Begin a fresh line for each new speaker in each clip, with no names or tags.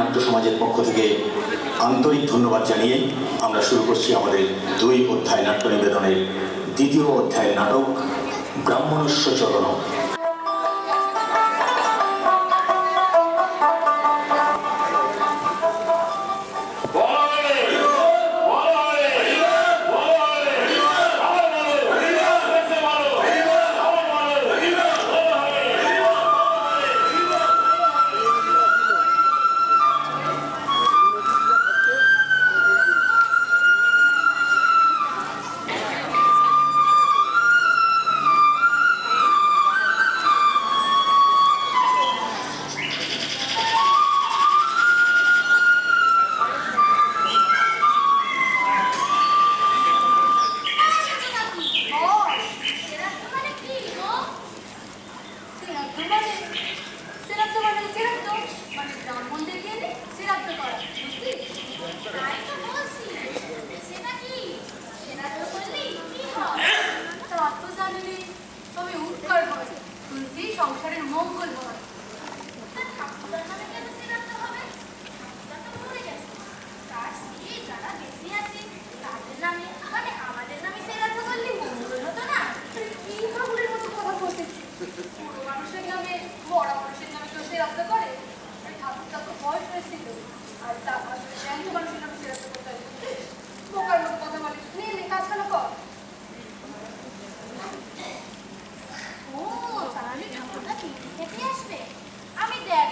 নাট্য সমাজের পক্ষ থেকে আন্তরিক ধন্যবাদ জানিয়ে আমরা শুরু করছি আমাদের 2 অধ্যায় নাট্য নিবেদনের দ্বিতীয় অধ্যায়ের নাটক ব্রাহ্মণস্য চরণ।
সংসারের মঙ্গল হয়। আমাদের নামে শ্রাদ্ধ করলে মঙ্গল হতো না? কি ঠাকুরের মতো কথা বলতে, পুরো মানুষের নামে মরা মানুষের নামে কেউ শ্রাদ্ধ করে? ঠাকুরটা তো বয়স হয়েছিল, আর তার আসলে জ্ঞানী মানুষের নামে শ্রাদ্ধ করতে হবে। বোকার মতো কথা বলে, নিয়ে কাজখানা কর। আমি দেখ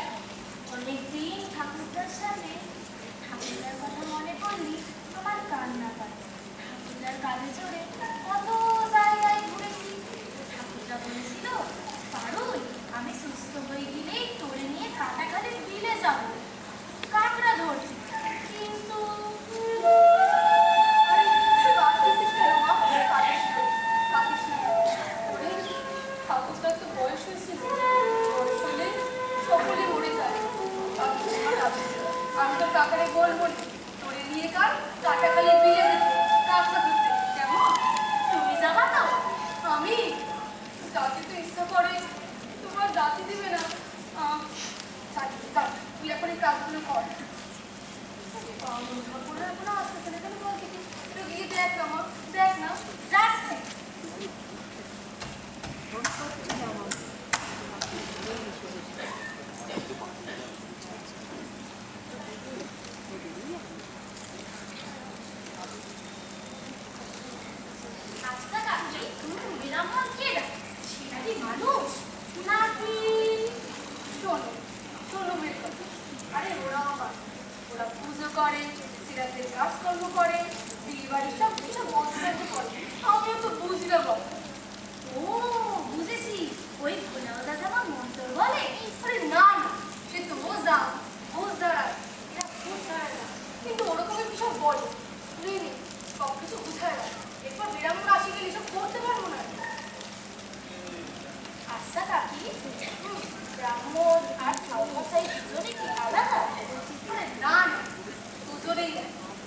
অনেকদিন ঠাকুরদার সামনে ঠাকুরদার কথা মনে করলি আমার কান্না পায়। ঠাকুরদার কাজে চড়ে কত জায়গায় ঘুরেছি। ঠাকুরদা বলেছিল, পারুল আমি সুস্থ হয়ে গেলেই তোরে নিয়ে কাটাখালি বিলে যাব, কাঁকড়া ধরছি। কিন্তু ঠাকুরদার তো বয়স হয়েছিল, সকলে মরে যায়। আমি তো কাকারে বলবো তোরে নিয়ে কাটাখালি বিলে কাঁকড়া ধরতে, কেমন? তুমি যাবা তো? আমি যাতে তো ইচ্ছা করে, তোমার যাতে দিবে না। তুই এখন এই কাজগুলো কর। ঠাকুরের এখনো আসতেছে না কেন বলছি? তুই গিয়ে দেখ না মা, দেখ না। যাচ্ছে মানুষ নাকি? শোনো মেয়ের কথা। আরে ওরা পুজো করে, সিরাতের কাজকর্ম করে, বিয়ে বাড়ির সব কিছু বন্ধ করে। আমিও তো বুঝলাম। ও বুঝেছি, ওই ভোলা দাদা আমার মন্তর বলে। আরে না না, সে তো ওজা বোঝ দাঁড়ায়, এরা বোঝ দাঁড়ায় না, কিন্তু ওরকমের কি সব বলে নেই, সব কিছু বুঝায় না। এরপর বিরামন আসি গেলে সব করতে পারবো না। আচ্ছা কাকি, ব্রাহ্মণ আর ঠাকুরমশাই দুজনে কি আলাদা? না না, দুজনেই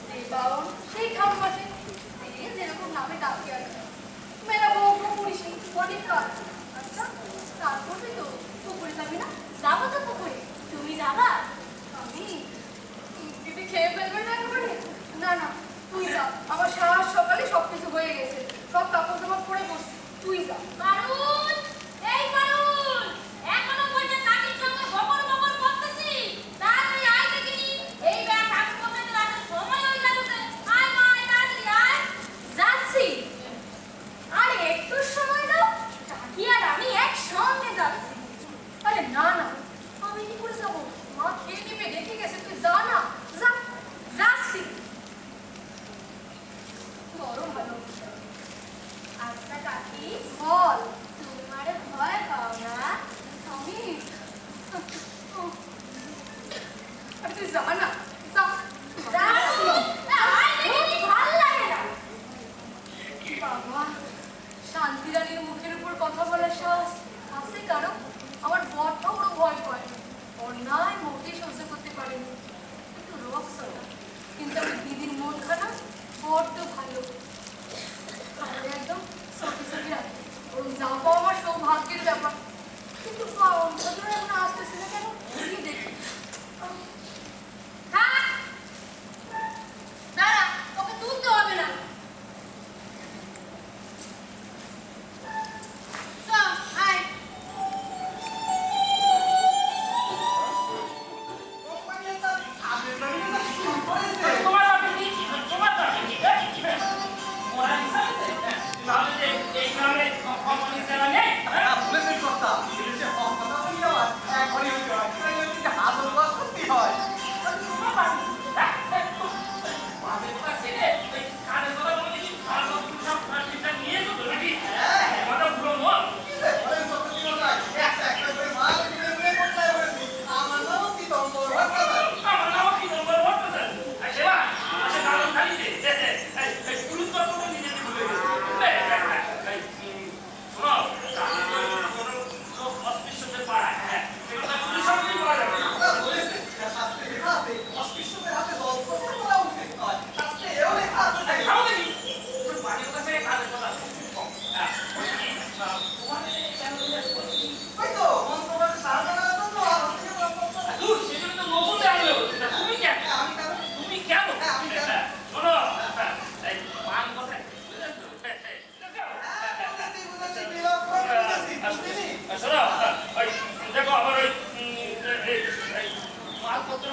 যে বাউন সেই ঠাকুরমশাই, যেরকম নামে ডাকি আর মেলা বউ পুকুরিসি অনেক কাজ। আচ্ছা তারপরে তো পুকুরে যাবি না? যাবো তো পুকুরে, তুমি যাবা? আমি দিদি খেয়ে ফেলবে না একেবারে? না না তুই যা, আমার সারা সকালে সবকিছু হয়ে গেছে, সব কাপড় জামা পরে বসছি, তুই যা। পারুল, এই পারুল, এখনো বলতে কাকির সঙ্গে বকর বকর করতেছি, তাড়াতাড়ি আয় দেখিনি। এই ব্যাগ ঠাকুর বসাতে রাতে সময় হয়ে যাচ্ছে, আয় মা আয় তাড়াতাড়ি আয়। যাচ্ছি। আরে একটু সময় দাও, কাকি আর আমি একসঙ্গে যাচ্ছি। আরে না না, আমি কি করে যাবো? মা খেয়ে নেবে, রেখে গেছে, তুই যা না, যা। যাচ্ছি, বড় ভালো। আচ্ছা কাকি বল, তোমার ভয় পাও না? আমি তুই যা না, ভাল লাগে না। বাবা, শান্তি রানীর মুখের উপর কথা বলার সাহস আছে কারো? আমার বরটা ওরও ভয় পায়, অন্যায় মোটেই সহ্য করতে পারেনি, একটু রক্সলা। কিন্তু আমি দিদির মন খানা বড্ড ভালো, তাহলে একদম সত্যি সত্যি রাখে। ওরকম যা পাওয়া আমার সৌভাগ্যের ব্যাপার। কিন্তু এখন আসতেছে না কেন? দেখি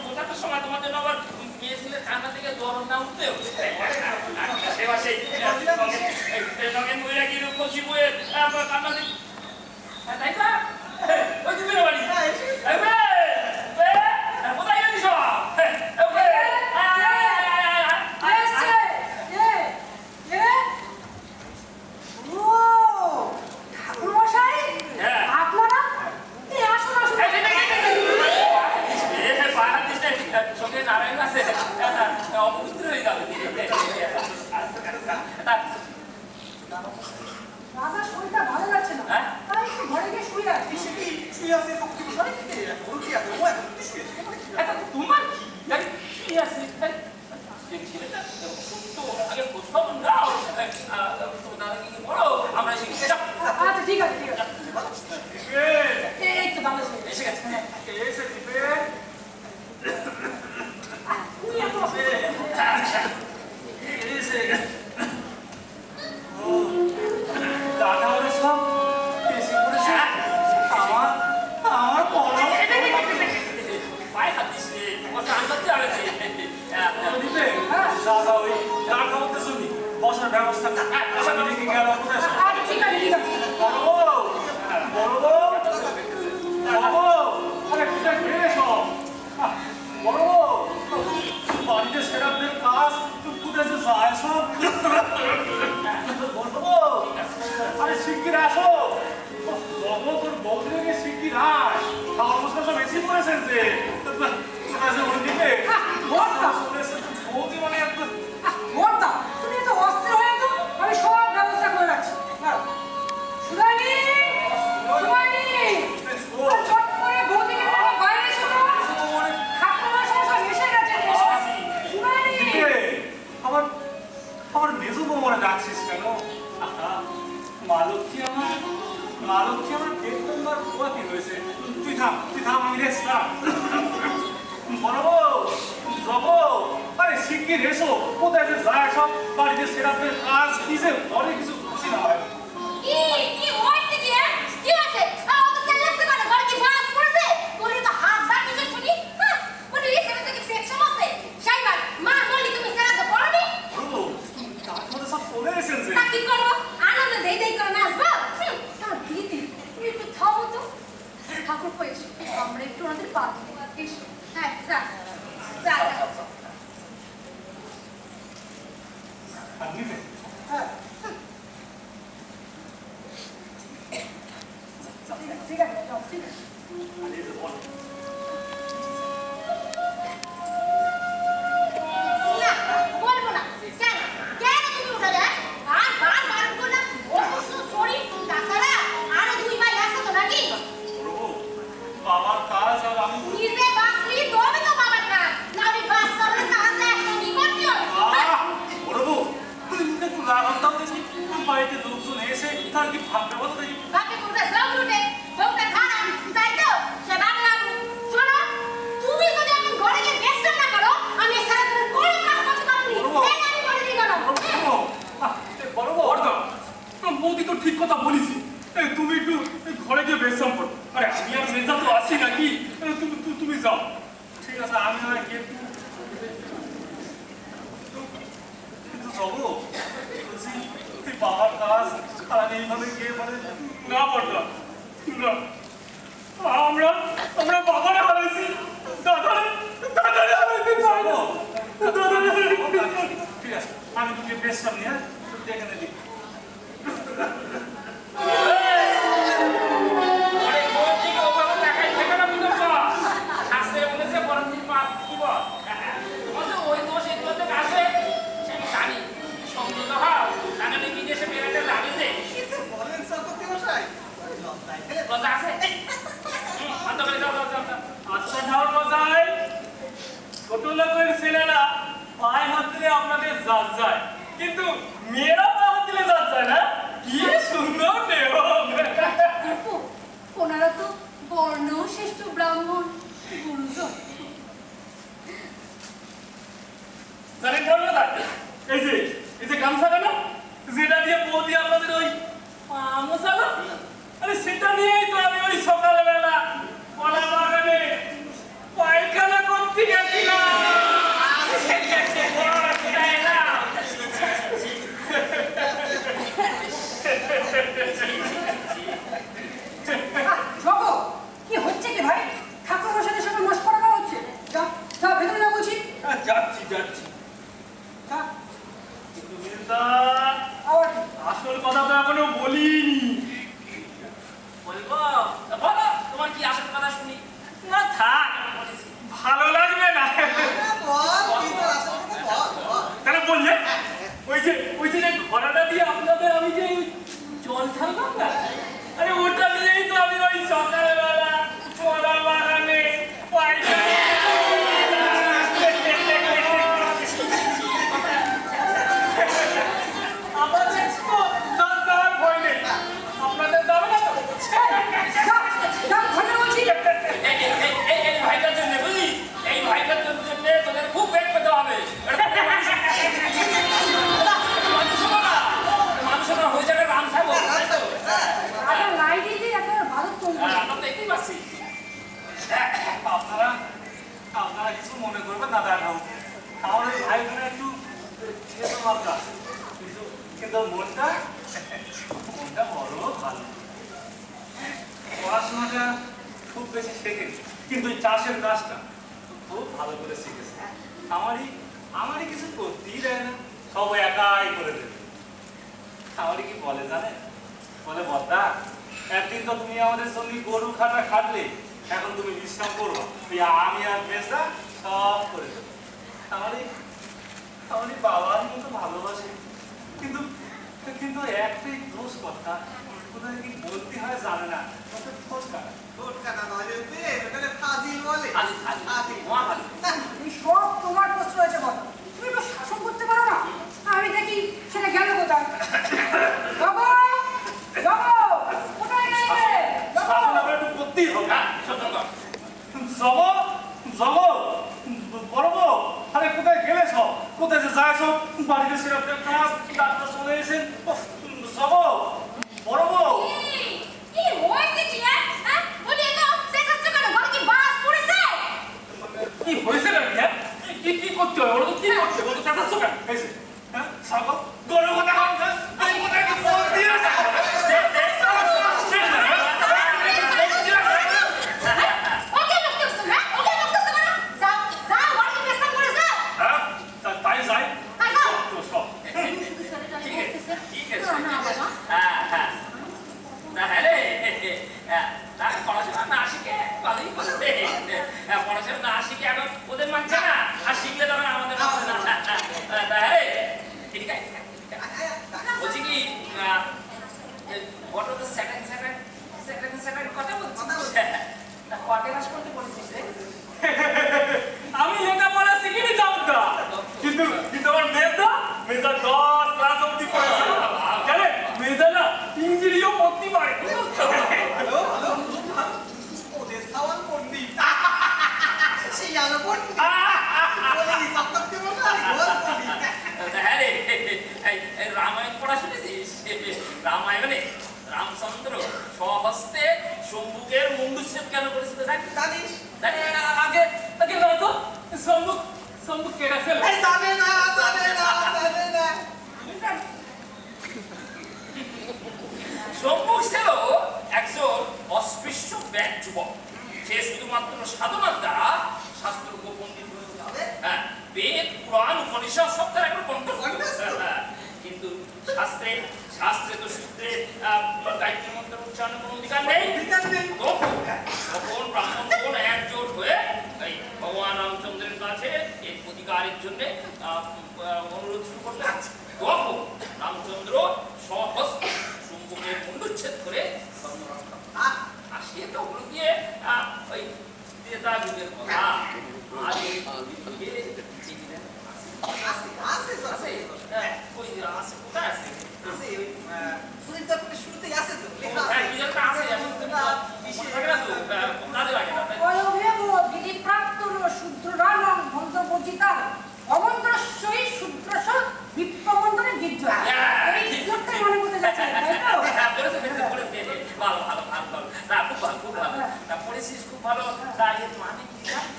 বোঝানোর সময় তোমার জন্য আবার মেয়ে ছেলে কান্না থেকে দরদ না উঠতেও সেবা সেই নগেন বইয়া কি রূপ কষি বইয়ে কান্না থেকে তাই তো ওই তুমি বাড়ি কোথায় গেলি সব নারায়ণ আছে অপবিত্র হয়ে যাবে
রাজার শরীরটা ভালো লাগছে না, তাই একটু ঘরে গিয়ে শুয়ে আছে।
তোমার কি আছে আগে খোঁজখবর নাও দাদাকে বলো আমরা
আচ্ছা ঠিক আছে, ঠিক আছে। এই তো ভালো আছে।
এসে গেছে
তুমি এত
দাদা ওরা সব বেশি করেছে আমার বড় পায়ে হাত দিস রে ও স্নান করতে আবেছে দিবে দাদা ওই দাঁড় খাওয়াতে শুনি বসার ব্যবস্থা আমি দেখে গেল কোথায়
আচ্ছা ঠিক আছে, ঠিক আছে।
বড় আরে কোথায় ফিরে এসো বড় বাড়িতে সেরাদের কাজ কোথায় যে যায় সব বলবো আরে শিগগির আসো তোর বৌদিকে শিগগির আস খাওয়ার মশলা সব বেশি করেছেন যে কোথায় যে ওই দিকে বৌদি মানে একটু
মোরদা, তুমি তো অস্থির হয়ে তো, আমি সব ব্যবস্থা করে রাখছি। সুদানি, সুদানি, চট করে বৌদিকে নিয়ে আমার বাইরে এসো তো। ঠাকুমার সঙ্গে সব এসে গেছে, এসো। সুদানি।
আমার মেজো বৌমারা ডাকছিস কেন মা লক্ষ্মী আমার পেট তোমার পোয়াতি হয়েছে তুই থাম আমি রেসলাম বড় যাবো আরে শিগগির এসো কোথায় যে যায় সব বাড়িতে সেরাদের কাজ কি যে ঘরে কিছু খুশি না হয়
কি হইছে কি কি আছে ও তো সেলেক্ট করে ঘরে কি বাস পড়ছে বলি তো হাত দাঁত নিয়ে শুনি বলি রিসেন্ট থেকে সেকশন আছে সাইবার মা বলি তুমি সেরা তো পড়নি
তারপরে সব চলে এসেছেন যে
তা কি করব আনন্দ দেই দেই করে নাচবো তা দিদি তুমি একটু থামো তো ঠাকুর পয়সা আমরা একটু ওনাদের পা দিই এসো হ্যাঁ যা যা
আগে
হ্যাঁ। ঠিক আছে, যাও, ঠিক আছে।
না বলবো না কেন কেন তুমি উঠে যায় আর বার করলাম অসুস্থ শরীর তাছাড়া আরো দুই ভাই আছে তো নাকি
বাবার কাজ আর আমি
নিজে বাঁচলি তবে তো বাবার কাজ না আমি বাস করলে তাহলে একটা বিপত্তি হবে
বলবো তুমি একটু লাগাম দাও দেখি বাড়িতে লোকজন এসে তার কি ভাববে বলো দেখি
বাপে কোথায় যাও লুটে বউটা খারাপ তাই তো সে ভাবলাম শোনো তুমি যদি এখন ঘরে গিয়ে ব্যস্ত না করো আমি সারা দিন কোনো কাজ করতে পারবো না আমি বলে দিই কেন
বৌদি তো ঠিক কথা বলিছি তুমি একটু ঘরে গিয়ে বিশ্রাম করো আরে আমি আর মেজা তো আছি নাকি তুমি যাও ঠিক আছে আমি না গিয়ে কিন্তু যাবো তুই বাবার কাজ আর আমি এইভাবে গিয়ে মানে না পারলাম না আমরা বাবারে হারাইছি দাদারে হারাইতে চাইবো ঠিক আছে আমি তোকে বিশ্রাম নিয়ে দেখে নিই ছেলেরা পায়ে হাত দিলে আপনাদের জাত যায় কিন্তু মেয়েরা পা হাত দিলে জাত যায় না কি সুন্দর দেহ
ওনারা তো বর্ণ শ্রেষ্ঠ ব্রাহ্মণ গুরুজন
জানেন কেমন এই যে গামছাটা না যেটা দিয়ে বৌদি আপনাদের ওই মশা না আরে সেটা নিয়েই তো আমি ওই সকালবেলা কলা বাগানে পায়খানা করতে ওই যে ঘোড়াটা দিয়ে আপনাদের আমি যে জল ঢাললাম না, আরে ওটা দিয়েই তো আমি ওই সকালবেলা কলা বাগানে আমাদের তো দরকার ভয় নেই, আপনাদের যাবে না তো? এই ভাইটার জন্য বুঝলি, এই ভাইটার জন্য তোদের খুব বেগ পেতে হবে। মানুষের হয়ে যাবে রাম সাহেব, আমরা দেখতেই পাচ্ছি। আপনারা কিছু মনে করবেন না দাঁড়াও, আমার ওই ভাই বোনের একটু ছেলে মাত্রা, কিন্তু মনটা বড় ভালো। পড়াশোনাটা খুব বেশি শেখেনি, কিন্তু ওই চাষের কাজটা খুব ভালো করে শিখেছে। আমারই কিছু করতেই দেয় না, সব একাই করে দেবে। আমারই কি বলে জানে, বলে বদ্দা একদিন তো তুমি আমাদের সঙ্গে গরু খাটা খাটলে, এখন তুমি বিশ্রাম করবো, আমি আর মেজদা সব করে দেবো। আমারই বাবার মতো ভালোবাসে, কিন্তু একটাই দোষ কথা, কোথায় কি বলতে হয় জানে না,
সব তোমার প্রশ্ন হয়েছে বলো, তুমি তো শাসন করতে পারো না। আমি দেখি সেটা গেল কোথায়। বাবা বাবা কোথায় গেলে?
শাসন আমরা একটু করতেই হবে। জব বড় বউ, আরে কোথায় গেলে সব, কোথায় যে যায় সব, বাড়িতে সেরকম কাজ ডাক্তার চলে এসেছেন। জব বড় বউ,
কি হয়েছে কি? হ্যাঁ বলি তো চেঁচাচ্ছ কেন? ঘরে কি বাস পড়েছে?
কি হয়েছে না? কি করতে হয়, ওরা তো কি করছে, ওরা তো চাচাচ্ছ কেন? হ্যাঁ সাগর গরু কথা কম, আমি কোথায় কি ফোন দিয়ে
ওকে বকতেছ না? ওকে বকতেছ কেন? যাও যাও ঘরে পেছন করে যাও।
হ্যাঁ তাই যাই
যাও।
তো সব
ঠিক আছে না বাবা।
পড়াশোনা না শিখে ভালোই বলছে, পড়াশোনা না শিখে এখন ওদের মানছে না, আর শিখলে তখন আমাদের মানছে না। বলছি কি বড় তো সেকেন্ড কথা বলছি, কটে মাস করতে বলেছিস রে?
আমি লেখাপড়া শিখিনি যাওয়া, কিন্তু আমার মেজদা 10 ক্লাস অবধি পড়েছে, জানে মেজদা না ইঞ্জিনিয়ারিও পড়তে পারে।
রামায়ণ পড়া শুনেছিস? রামায়ণে রামচন্দ্র স্বহস্তে শম্ভুকের মুন্ডুচ্ছেদ কেন করেছিল জানিস?
আগে না তো সম্মুখ কেটে ফেলে।
সম্মুখ ছিল একজন অস্পৃশ্য ব্যাগ যুবক, সে শুধুমাত্র সাধনার দ্বারা শাস্ত্রজ্ঞ পণ্ডিত হতে হবে। হ্যাঁ, বেদ পুরাণ উপনিষদ সব তার একবার কণ্ঠস্থ, কিন্তু শাস্ত্রে তো সূত্রের দায়িত্বের মধ্যে উচ্চারণ কোনো অধিকার নেই। তখন ব্রাহ্মণগণ একজোট হয়ে এই ভগবান রামচন্দ্রের কাছে এই অধিকারের জন্য অনুরোধ শুরু করলেন। তখন রামচন্দ্র স্বহস্তে শম্ভুকের মুন্ডুচ্ছেদ করে আর সে তো ওগুলো দিয়ে ওই ত্রেতা যুগের কথা। আজ ওই কোথায় আছে?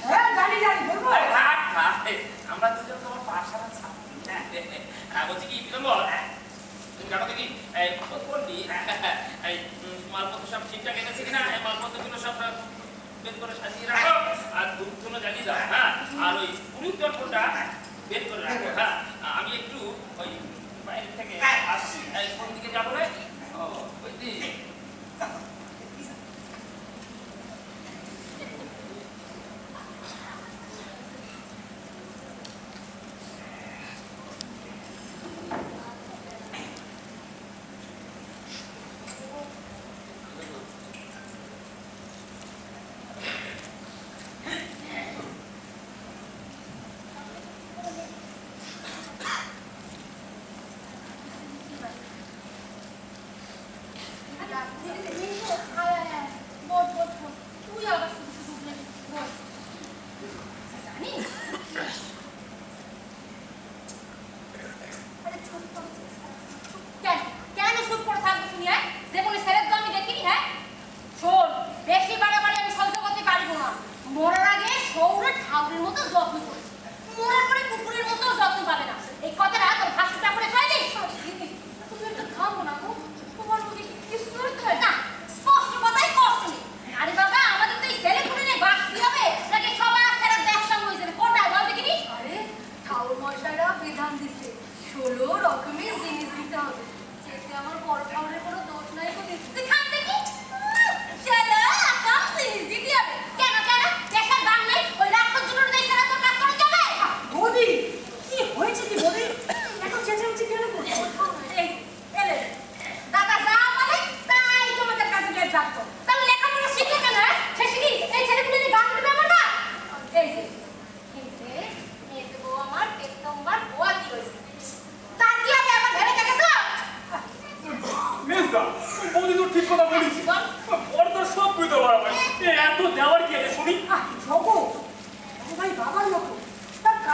হ্যাঁ জানি বলবো।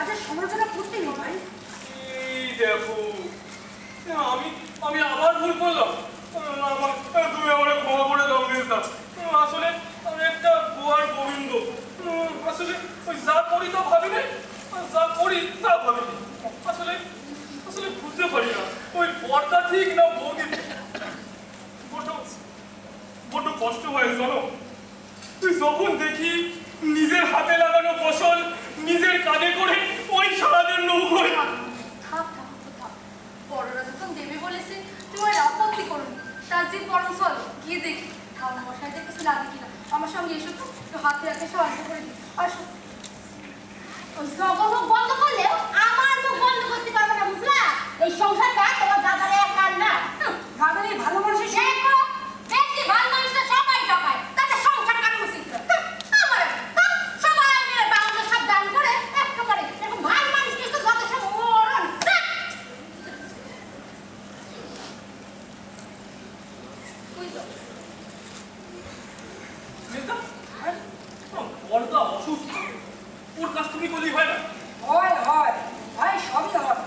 কাজের সমালোচনা করতেই হবে ভাই।
এই দেখো, আমি আমি আবার ভুল করলাম। তুমি আমার ক্ষমা করে দাও মেজদা। আসলে আমি একটা গোয়ার গোবিন্দ। আসলে ওই যা করি তা ভাবি না, যা করি তা ভাবি না। আসলে আসলে বুঝতে পারি না ওই পর্দা ঠিক না বৌদি ঠিক। বড্ড কষ্ট হয় জানো, তুই যখন দেখি নিজের হাতে লাগানো ফসল নিজের কাঁধে করে ওই সারাদিন নৌকোয়।
থাক থাক থাক, বড়রা যখন দেবে বলেছে তোমার আপত্তি করুন, তার যে বরং চলো গিয়ে দেখি ঠাকুর মশাইতে কিছু লাগে কিনা। আমার সঙ্গে এসো তো, একটু হাতে হাতে সাহায্য করে দিই। আসো।
ওই সকল মুখ বন্ধ করলেও আমার মুখ বন্ধ করতে পারবে না, বুঝলা? এই সংসারটা তোমার দাদার একার না।
দাদার এই ভালো মানুষের সঙ্গে
দেখো, দেখছি ভালো মানুষটা সবাই ঠকায়, তাতে সংসার কাটানো উচিত না। আমার সবাই মিলে বাউন্ডে সাবধান করে একেবারে এরকম ভালো মানুষ কিন্তু যত সব মরণ।
বুঝলো?
মেজদা, পর্দা অসুস্থ, ওর কাজ তুমি বলি হয় না।
হয় হয় ভাই, সবই হয়,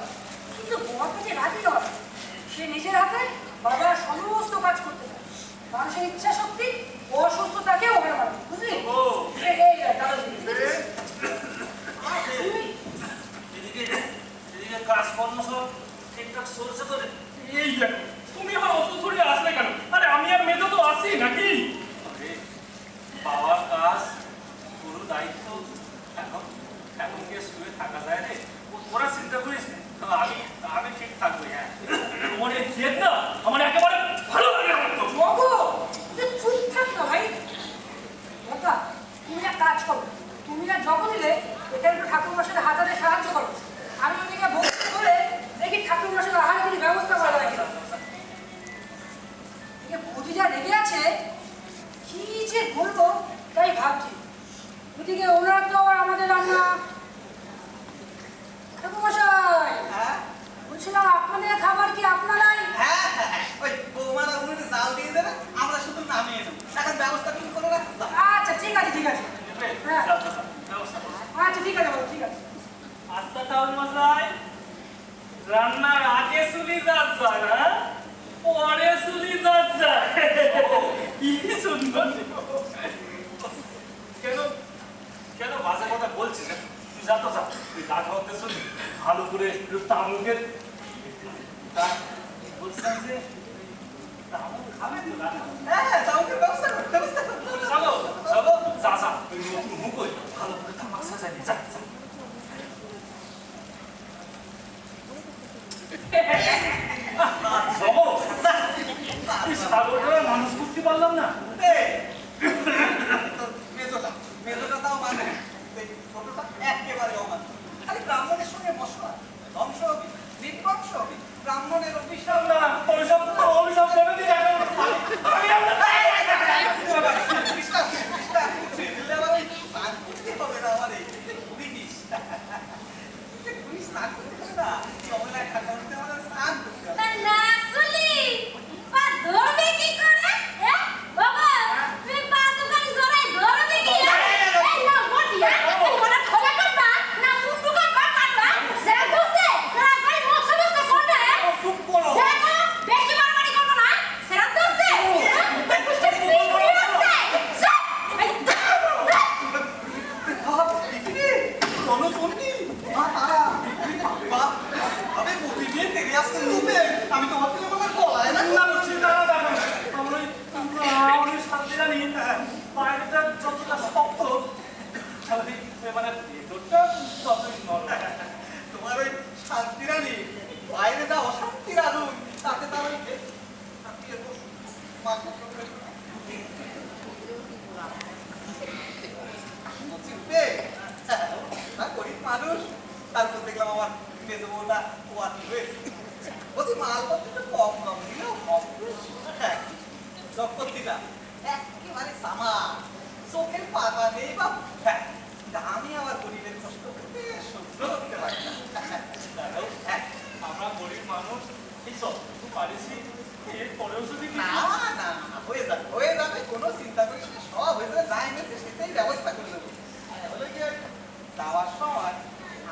কিন্তু বড়কে যে রাজি নয়, সে নিজের হাতে বাবার সমস্ত কাজ করতে পারে। মানুষের ইচ্ছা শক্তি অসুস্থতাকেও হার মানে, বুঝলি?
ও।
এই দাদা বুঝেছিস?
এদিকে কাজকর্ম সব ঠিকঠাক চলছে তো? এই দেখো, তুমি আমার অসুস্থ হয়ে আসলে কেন? আরে আমি আর মেজো তো আছি নাকি? বাবার কাজ, গুরু দায়িত্ব, এখন এখন কে শুয়ে থাকা যায় রে? ওরা চিন্তা করিস না, আমি আমি ঠিক থাকবো। হ্যাঁ, তোমার এই জেদ না আমার একেবারে ভালো লাগে না তো।
বাবু, তুই চুপ থাক না ভাই। দাদা, তুমি এক কাজ করো, তুমি না যখন নিলে এটা একটু ঠাকুর মশাইয়ের হাজারে সাহায্য করো। আমি ওদিকে ভক্তি করে দেখি ঠাকুর মশাইয়ের আহারের ব্যবস্থা করা যায় কিনা। বুঝি যা রেগে আছে, কি যে বলবো তাই ভাবছি। ওদিকে ওনারা তো আমাদের রান্না। ঠাকুর মশাই, বলছিলাম আপনাদের খাবার কি আপনারাই?
হ্যাঁ, ওই বৌমারা উনুনে জাল দিয়ে দেবে, আমরা শুধু নামিয়ে নেবো। এখন ব্যবস্থা তুমি করে রাখো।
আচ্ছা ঠিক আছে ঠিক আছে। হ্যাঁ
ব্যবস্থা করো।
আচ্ছা ঠিক আছে বাবু, ঠিক আছে।
আচ্ছা তাহলে মশাই, রান্নার আগে চুলি যার যায় না, পরে চুলি যার যায়। কি সুন্দর। কেন কেন বাজে কথা বলছিস? তুই যা তো যা, তুই গা খাওয়াতে শুনি ভালো করে একটু তামুকের। বলছিলাম যে তামুক খাবে তো না?
হ্যাঁ, তাওকে ব্যবস্থা করো, ব্যবস্থা করো।
চলো চলো, যা যা, তুই নতুন মুখ হই ভালো করে তামাক সাজাই যা যা। সাগরটা মানুষ করতে পারলাম না।
মেজোটা তাও মানে, ছোটটা একেবারে অমান্য। খালি ব্রাহ্মণের সঙ্গে মশলা ধ্বংস হবে, বিধ্বংস হবে, ব্রাহ্মণের অভিশাপ।
না অভিশাপ অভিশাপ করে দিই।
হবে না আমার এই বুঝিস স্নান করতে হবে না, কমলায় খাটা উঠতে হবে, স্নান করতে হবে।
তা না চলি, পা ধরবে কি করে? হ্যাঁ বাবা, তুমি পা দোকানে জোরাই ধরবে কি? এই না বটিয়া, এই ওরা খোলা করবা না মুন্ডু করবা কাটবা? সেটা দোষে, না ভাই মশা মশা করবে।
চুপ করো।
দেখো, বেশি বাড়াবাড়ি করবো না, সেটা দোষে। কুষ্টি পিন হয়ে আছে। চুপ! এই
আমি তোমার থেকে তোমার গলায় না
আমি শান্তি জানি, বাইরেটা যতটা শক্ত মানে ভেতরটা ততই নরম।
তোমার ওই শান্তি রানী বাইরে যা অশান্তি রাখুন তাতে তার ওই গরিব মানুষ, তারপর দেখলাম আমার মেজো বউটা ওয়াতি হয়েছে। বলছি মালপত্রটা কম কম দিলেও কম চক্করটিটা একেবারে সামা, চোখের পাতা নেই বা আমি আমার গরিবের কষ্ট করতে সহ্য করতে পারি না।
আমরা গরিব মানুষ এইসব পারিছি, এরপরেও যদি
না না না, হয়ে যাবে, কোনো চিন্তা করিস না, সব হয়ে যাবে। যা এনেছে সেটাই ব্যবস্থা করে দেবো। হলো কি, যাওয়ার সময়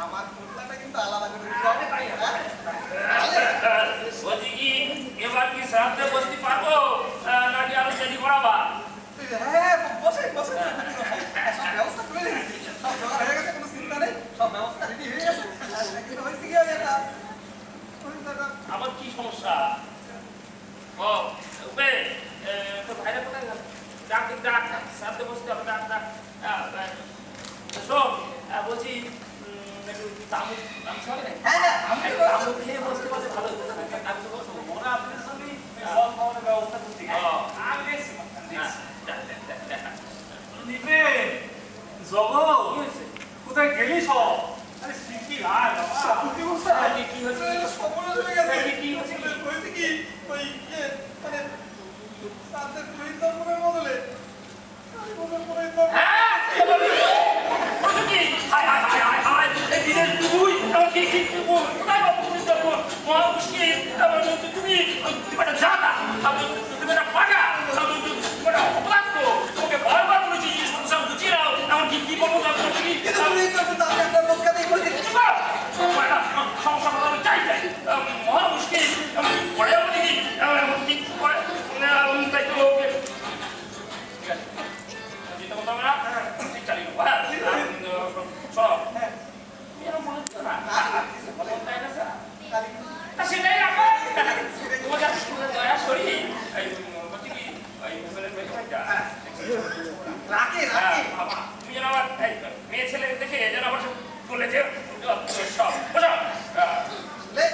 আমার পোটলাটা কিন্তু আলাদা করে দিতে হবে,
বলছি কি এবার কি শ্রাদ্ধে বসতে পারবো নাকি আরো দেরি করাবা?
হ্যাঁ, বসে বসে সব ব্যবস্থা করে রেখেছি, সব জোগাড় হয়ে গেছে, কোনো চিন্তা নেই, সব ব্যবস্থা রেডি হয়ে গেছে। কিন্তু হয়েছে কি ওই এটা
আমার কি সমস্যা? ও বে তো ভাইরা কোথায় গেল? ডাক ডাক শ্রাদ্ধে বসতে হবে, ডাক ডাক। শোন বলছি একটু তামুক হবে না?
হ্যাঁ হ্যাঁ আমি
একটু তামুক খেয়ে বসতে বসতে ভালো হতো। আমি তো বসবো।
ওরা আপনাদের সঙ্গে সব খাওয়ানোর ব্যবস্থা করতে গেছে।
ও।
আমি দেখছি,
হ্যাঁ, দেখ, দেখ, দেখ, দেখ।
নিপে, জগৎ,
কি হয়েছে?
কোথায় গেলি সব? আরে শিখি আয় বাবা।
কি বলছো?
কি হয়েছে?
সময় চলে গেছে।
কি হয়েছে?
হয়েছে কি ওই মানে সাথে পুরোহিত দর্পণের বদলে আমি বলবো পুরোহিত দর্পণ।
হ্যাঁ, কি বললি? বলছো কি? হায়, হায়, হায়, হায়, হায়। এই দিনের তুই, আমার কি বল? কোথায় বাবু তুমি যাবো? মহা মুশকিল। তুমি একটা জানা, তুমি একটা পাগা, তুমি একটা অপরাধ। তোমাকে বারবার বলেছি যে সংসার গুছিয়ে নাও। এমন কি বলবো তুমি?
কিন্তু পুরোহিত দর্পণ তো আমি আপনার বসকাতেই করেছি।
চুপ কর। তোমার একটা সমস্যা কথা আমি চাই। মহা মুশকিল। পরে আমি দেখি কি করে তাই তো ওকে ঠিক আছে চিন্তা করতে হবে না ঠিক চালিয়ে নেবো হ্যাঁ শোনো এরকম মনে হচ্ছে না তাই না স্যার তা সেটাই রাখো তোমার কাছে দয়া সরি বলছি কি ওই মোবাইলের ব্যাপারটা
রাখে রাখে
বাবা তুমি যেন আমার মেয়ে ছেলে দেখে যেন আমার বলে যে সব বুঝো
আসলে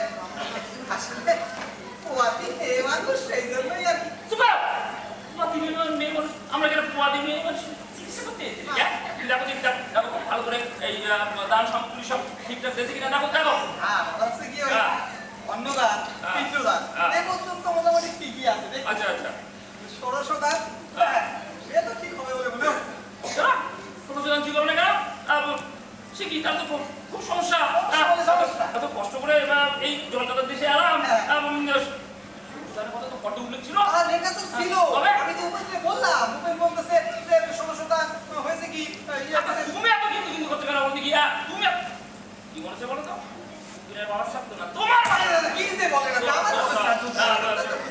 আসলে পোয়াতি মেয়ে মানুষ সেই জন্যই আর কি।
সুপার পোয়াতি মেয়ে মানুষ আমরা যেন পোয়াতি মেয়ে মানুষ চিকিৎসা করতে এসেছি দেখো দেখো ভালো করে এই দান সামগ্রী সব ঠিকঠাক দিয়েছে কিনা দেখো দেখো
হ্যাঁ মনে হচ্ছে কি ওই অন্নদান পিণ্ডদান এ পর্যন্ত মোটামুটি ঠিকই আছে দেখি
আচ্ছা আচ্ছা
ষোড়শদান সে তো ঠিক হবে বলে মনে হচ্ছে।
কোনো সুযোগ ঠিক হবে না কেন সে কি তার তো খুব সমস্যা এত কষ্ট করে এই জলদাতার দেশে আরাম কথা তো ফটো উল্লেখ ছিল
আর লেখা তো ছিল আমি তো উপরে বললাম উপরে বলতেছে যে ষোড়শদান হয়েছে কি ইয়ে করে
তুমি এত কিন্তু কিন্তু করতে পারো বলতে কি তুমি কি মনে হচ্ছে বলো তো দুনিয়ার বাবার সাথে না তোমার
কি দিতে বলে না আমার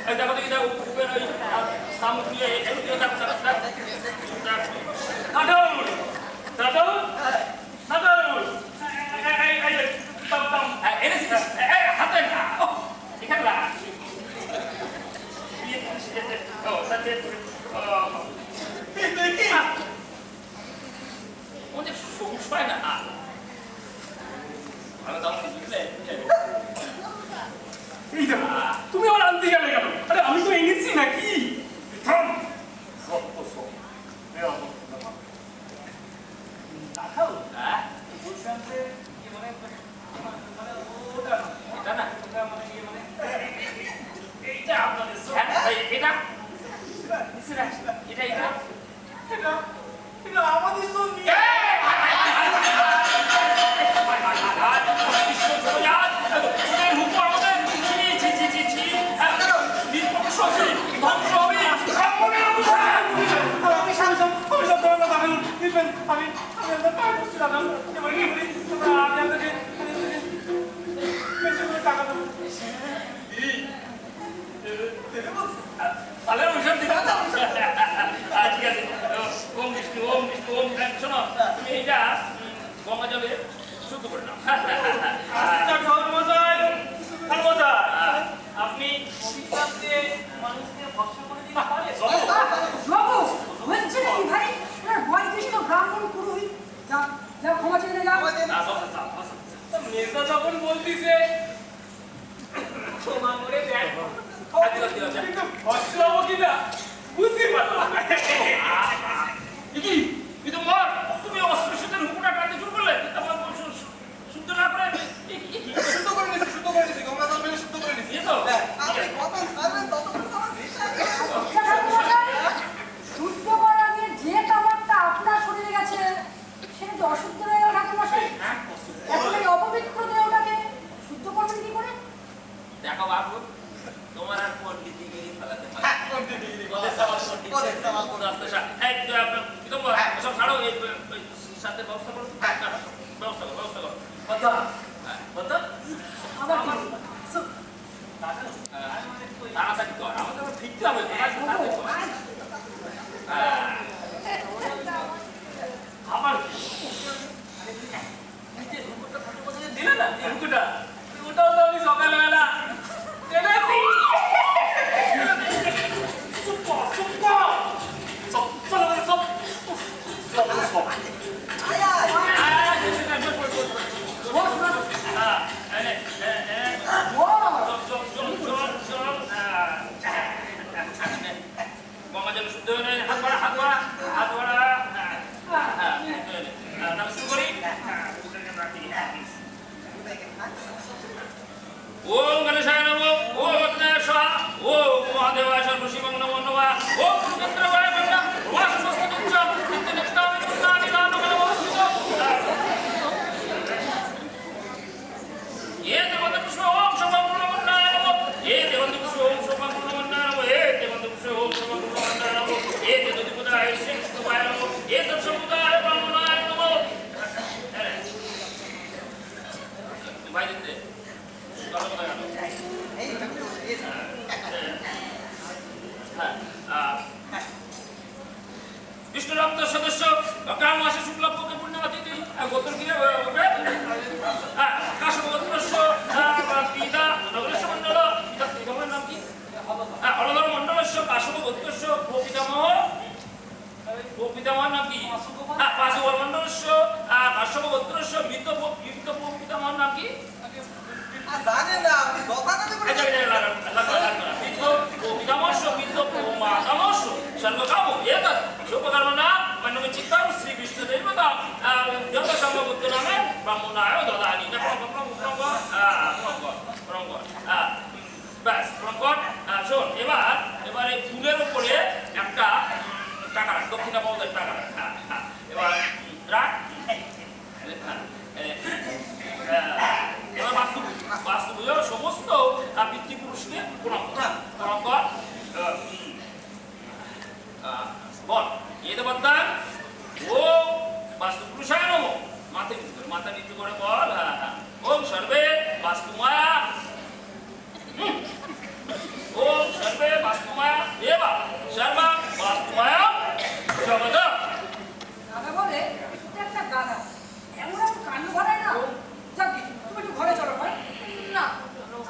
এই দেখো দেখি দেখো উপরে ওই সামগ্রী এগুলো দেখো দাদা দাদা দাদা এই তাম তাম এনেছি হাতে না এখানে না ও সাথে
দেখি
ওদের সবুজ পায় না আমি তো আমাকে বুঝলে
এই দেখো, তুমি আমার আনতে গেলে কেন? আরে আমি তো এনেছি নাকি? থাম। সত্য সব। দেখাও।
হ্যাঁ
বলছিলাম যে কি মানে ওটা না,
এটা না
ওটা মানে ইয়ে মানে
এইটা আপনাদের এটা এটা এটা
এটা আমাদের জন্য
গঙ্গা জলে শুদ্ধ করে নাও
আপনি অভিশাপ দিয়ে মানুষকে ভরসা করে দিতে পারেন?
বাবু হয়েছে কি ভাই এর বয়োজ্যেষ্ঠ ব্রাহ্মণ পুরোহিত যা যা ক্ষমা চেয়ে যাও
নেতা যখন বলতিছে ক্ষমা করে দেখ কিন্তু ভরসা হবো কিনা বুঝতে পারলাম না।
কি কিন্তু মর তুমি অস্পৃশ্যতার হুকুমটা কাটতে শুরু করলে শুদ্ধ না করে
শুদ্ধ করে নিয়েছি গঙ্গা জল মেলে শুদ্ধ করে নিয়েছি
এই তো
আপনি কত ছাড়বেন ততক্ষণ তো আমার বিশ্বাস
শুদ্ধ করার আগে যে তামাকটা আপনার শরীরে গেছে সেটা তো অশুদ্ধ হয়ে গেল ঠাকুরমশাই এখন এই অপবিত্র দেহটাকে শুদ্ধ করবেন কি করে?
দেখো বাবু তোমার আর পণ্ডিত ডিগ্রি ফেলাতে পারে
পদের সওয়াল করতে।
কথা কথা
আবার কি?
তাড়াতাড়ি কর আমাদের আবার ফিরতে হবে তাড়াতাড়ি কর। আবার দিলে না এই রুকুটা ওটাও তো আমি সকালবেলা জেনেছি। চুপ কর চুপ কর সব চলো সব সব সব
আয় আয়
গঙ্গাজল শুদ্ধ হয়ে হাত বাড়া হাত বাড়া হাত বাড়া তাহলে শুরু করি ওম গণেশায় নমঃ ওম অগ্নেশ্বর ওম মহাদেবায় সর্বশিবং নমো নমঃ ওম কুরুক্ষেত্রায় নমঃ ওম সমস্ততুচ্চ নিত্যনিষ্ঠামি পুণ্যানি দানকলমস্তুত ये देवंत पुष्प ओम शोभापूर्णमन्नाय नमः ये देवंत पुष्प ओम शोभापूर्णमन्नाय नमः ये देवंत पुष्प ओम शोभापूर्णमन्नाय नमः ये देवदूताय श्रीकृष्णाय नमः ये तत्समुदाय ब्रह्मणाय नमः भाई दिते चलो बताओ
এই
विष्णु रक्त सदस्य अकाल मासे शुक्ल पक्षे पुण्यवती गोत्र की काशगोत्रस्य पिता नगरेश मंडल पिता पितामहेর নাম কি অলধর মণ্ডলস্য কাশগোত্রস্য পিতামহের নাম কি পাশগোত্র মণ্ডলস্য কাশগোত্রস্য মৃত পিতামহের নাম কি
জানেন না আপনি যথাযথ করে
পিতামহস্য মৃত মাতামহস্য সর্বকাম এতৎ লোককর্মণা মন্নমে চিত্তং শ্রী বিষ্ণু দেবতা যত সম্ভবত নামে ব্রাহ্মণায় দদানি ব্যাস প্রঙ্কট শোন এবার এই ফুলের উপরে একটা টাকা রাখ দক্ষিণা পাওয়ার টাকা রাখ এবার রাখ এবার বাস্তু সমস্ত পিতৃপুরুষকে প্রণাম কর বল এ দেবতার ও বাস্তু পুরুষায় নমঃ মাথা নিচু করে বল ওম সর্বে বাস্তু মায়া ওম সর্বে বাস্তু মায়া দেবা সর্বা বাস্তু মায়া জগৎ
দাদা বলে এটা একটা গাধা এমন এমন কাণ্ড ঘটায় না যাক তুমি একটু ঘরে চলো ভাই
না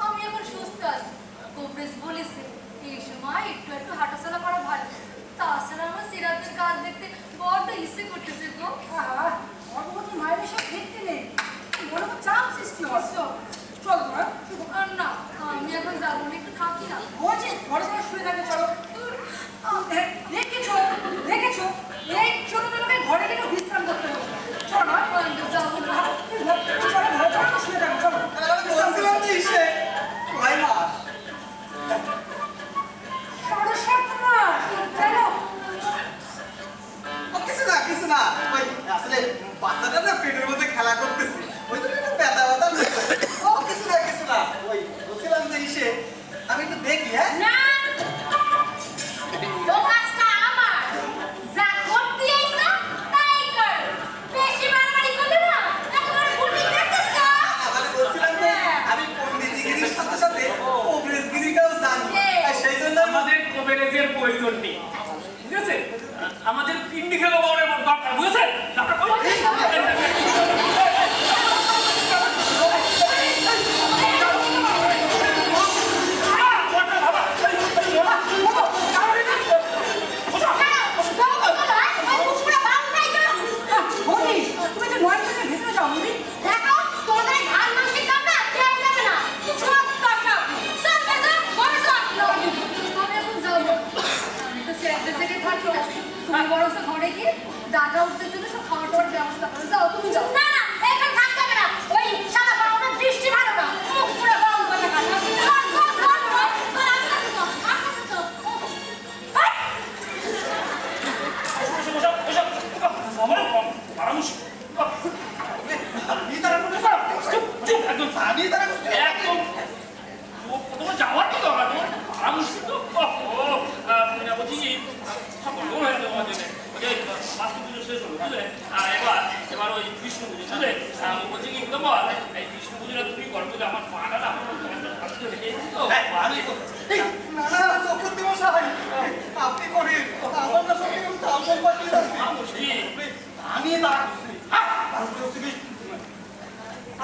আমি এখন সুস্থ আছি কবরেজ বলেছে এই সময় একটু একটু হাঁটাচলা করা ভালো তাছাড়া আমার সিরাতের কাজ দেখতে বড্ড ইচ্ছে করতেছে গো
আহা গর্ভবতী মায়ের এসব দেখতে নেই মনে তো চাপ সৃষ্টি হয় চল তোমরা
না আমি এখন যাবো না একটু থাকি না
বলছি ঘরে চলো শুয়ে থাকে চলো দেখেছো এই ছোট ছোটকে ঘরে গেলে বিশ্রাম করতে হবে চলো না
যাবো না
চলো ঘরে চলো শুয়ে থাকে চলো
বলছিলাম তো ইসে ভাই মাস কিছু না ওই আসলে বাচ্চাটা না পেটের মধ্যে খেলা করতেছে ওই জন্য একটু ব্যথা ব্যথা ও কিছু না ওই বলছিলাম যে ইসে আমি একটু দেখি হ্যাঁ
না ও কাজটা আমার যা করতে আইছা তাই কর বেশি বাড়াবাড়ি করলে না একেবারে গুলি করতেছ
মানে বলছিলাম যে আমি পণ্ডিতগিরির সাথে সাথে কবিরাজগিরিটাও জানি আর সেই জন্য
আমাদের কবিরাজের প্রয়োজন নেই ঠিক আছে আমাদের পিন্ডি খেলো বড়ের দরকার বুঝেছেন আপনারা
তুমি যে নয় থেকে ভেতরে যাও বুঝি
দেখো তোমাদের ধান মাসির দাম না কেউ দেবে না সব টাকা সব বেজা বড় সব
আমি এখন যাবো আমি তো সিরাতের থেকে থাকি তুমি বরং ঘরে গিয়ে দাদা উঠতে জন্য সব খাওয়া দাওয়ার ব্যবস্থা করো যাও তুমি যাও
না না এখন থাকতে হবে না ওই শালা বাবার দৃষ্টি ভালো না মুখ পুরো বাউল করে খায়
আমি তারা
একদম তোমার যাওয়ার তো দরকার তোমার আরামসে তো বলছি কি সকল হয়ে যাবে তোমার জন্য বাস্তু পুজো শেষ হলো বুঝলে এবার ওই বিষ্ণু পুজো বুঝলে বলছি কি তোমার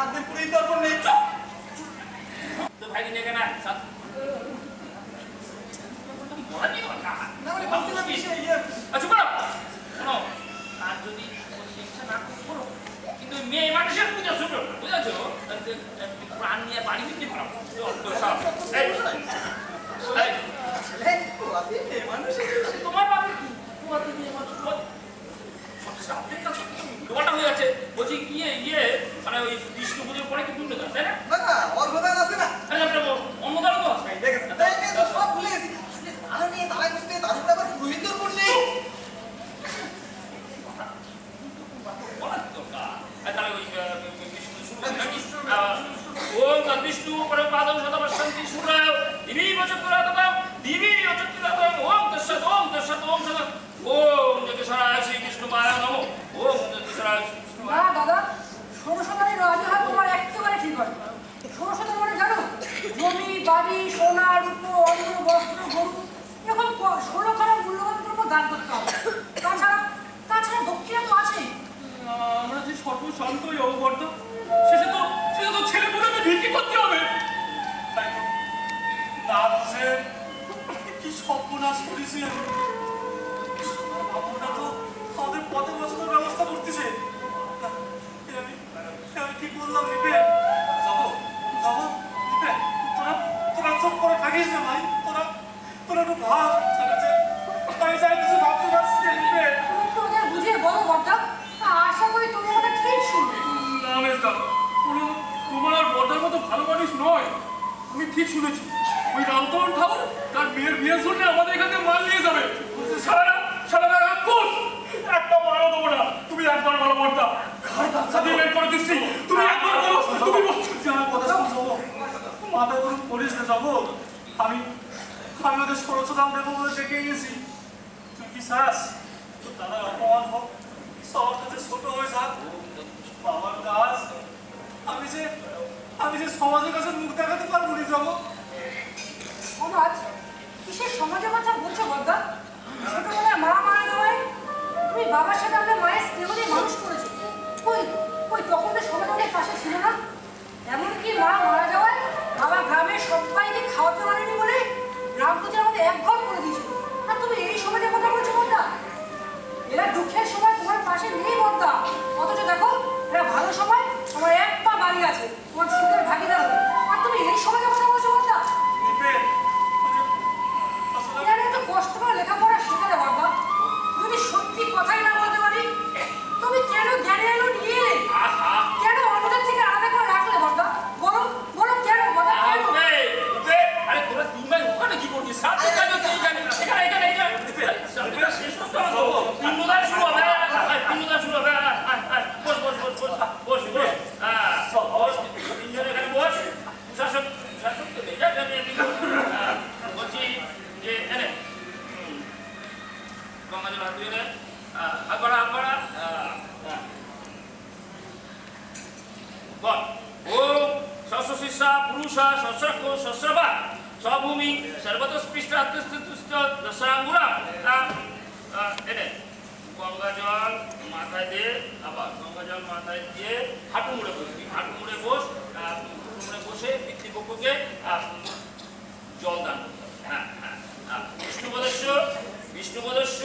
আজকের পুরীর দর্পণ নেই।
তো ভাই নিয়ে কেনা সাত বলেনি কথা
না মানে বলছিলাম কি সেই ইয়ে
আচ্ছা বলো শোনো আর যদি ইচ্ছা না করো কিন্তু মেয়ে মানুষের পূজা ছোট বুঝেছো প্রাণ নিয়ে বাড়ি দিতে পারো সব
ছেলে পোয়াতে মেয়ে মানুষ
তোমার বাবা তোমার মেয়ে মানুষ সব সাপের কাছে তোমারটা হয়ে যাচ্ছে বলছি ইয়ে মানে ওই বিষ্ণু পুজোর পরে কি দুটো তাই না
না না অর্ঘদান আছে না
অন্নদানও তো আছে
দেখেছেন তো সব ভুলে গেছি তারা নিয়ে তারা বুঝতে তাদের আবার পুরীর দর্পণ নেই।
বলার দরকার তাহলে ওই বিষ্ণু শুরু করি নাকি ওম তদ্বিষ্ণু পরপাদং শতবর্ষন্তি সূর্যায় দিবি বচত্রাতম দিবি অচত্রাতম ওম তস্সৎ ওম সদা ওম জগেশ্বরায় শ্রী বিষ্ণু পায় নমঃ ওম জগেশ্বরায়
না দাদা 16 রাজা তোমার একেবারে ঠিক হয়। 16 মানে জানো জমি বাড়ি সোনা রূপো অন্ন বস্ত্র গরু এরকম 16 খানা মূল্যবান দ্রব্য দান করতে হবে। তাছাড়া দক্ষিণা তো আছেই।
আমরা যে সর্বশান্ত অববর্ত শেষে তো ছেলে পুলেকে ভিক্ষি করতে হবে তাই তো না বুঝে কি সর্বনাশ করেছি আমি বাবুরা তো আমাদের পথে বছরের ব্যবস্থা করতেছে আমি কি বললাম নিপে যাবো নিপে তোরা চুপ করে থাকিস না ভাই তোরা একটু ভাব আমি চাই কিছু ভাবতে পারছি না নিপে
তুমি একটু ওদের বুঝিয়ে বলো বড়দা। আশা করি তুমি ওটা ঠিক শুনবে।
না মেজদা তোমার আর বর্দার মতো ভালো মানুষ নয় আমি ঠিক শুনেছি ওই রামতরণ ঠাকুর তার মেয়ের বিয়ের জন্য আমাদের এখানে মাল নিয়ে যাবে সারা রাক্ষস একটা মারও দেবো না তুমি একবার বলো বর্দা ঘর বাচ্চা দিয়ে বের করে দিচ্ছি তুমি একবার বলো তুমি আমার কথা শুনছো মাথা কোনো পড়িস না যাবো আমি ওদের ষোড়শ দাম দেবো বলে ডেকে গেছি তুই কি চাস তারা অপমান হোক সবার কাছে ছোট হয়ে যাক বাবার কাজ আমি যে সমাজের কাছে মুখ দেখাতে পারবো না যাবো
সমাজ কিসের সমাজের কথা বলছো বড়দা? ছোটবেলায় মা মারা যাওয়ায় তুমি বাবার সাথে আমাদের মায়ের স্নেহ দিয়ে মানুষ করেছো। কই তখন তো সমাজ আমাদের পাশে ছিল না। এমনকি মা মারা যাওয়ায় বাবা গ্রামের সবাইকে খাওয়াতে পারেনি বলে গ্রাম প্রতি আমাদের এক ঘর করে দিয়েছিল। আর তুমি এই সমাজের কথা বলছো বড়দা? এরা দুঃখের সময় তোমার পাশে নেই বড়দা, অথচ দেখো এরা ভালো সময় আমার এক পা বাড়ি আছে তোমার সুখের ভাগিদার হবে। আর তুমি এই সমাজের কথা বলছো বড়দা? এরা এত কষ্ট করে লেখাপড়া শেখালে বড়দা, যদি সত্যি কথাই না বলতে পারি তুমি কেন জ্ঞানে এলো নিয়ে এলে? কেন অন্যদের থেকে আলাদা করে রাখলে বড়দা? বলো কেন বড়দা?
আরে তোরা তিন ভাই ওখানে কি করছিস সাত কাজ হচ্ছে এখানে শেষ করতে হবে পিণ্ডদান শুরু হবে বস তিনজন এখানে বস শাসক তো এটা বলছি যে এনে গঙ্গাজল হাত দিয়ে আগড়া বল ও শস্যশিষ্যা পুরুষা শস্যক্ষ শস্যবা স্বভূমি সর্বতস্পৃষ্ট আত্মস্থিতুষ্ট দশাঙ্গুরা এনে গঙ্গাজল মাথায় দিয়ে আবার গঙ্গাজল মাথায় দিয়ে হাঁটু মুড়ে বসবি হাঁটু মুড়ে বসে পিতৃপক্ষকে জল দান হ্যাঁ বিষ্ণুপদস্য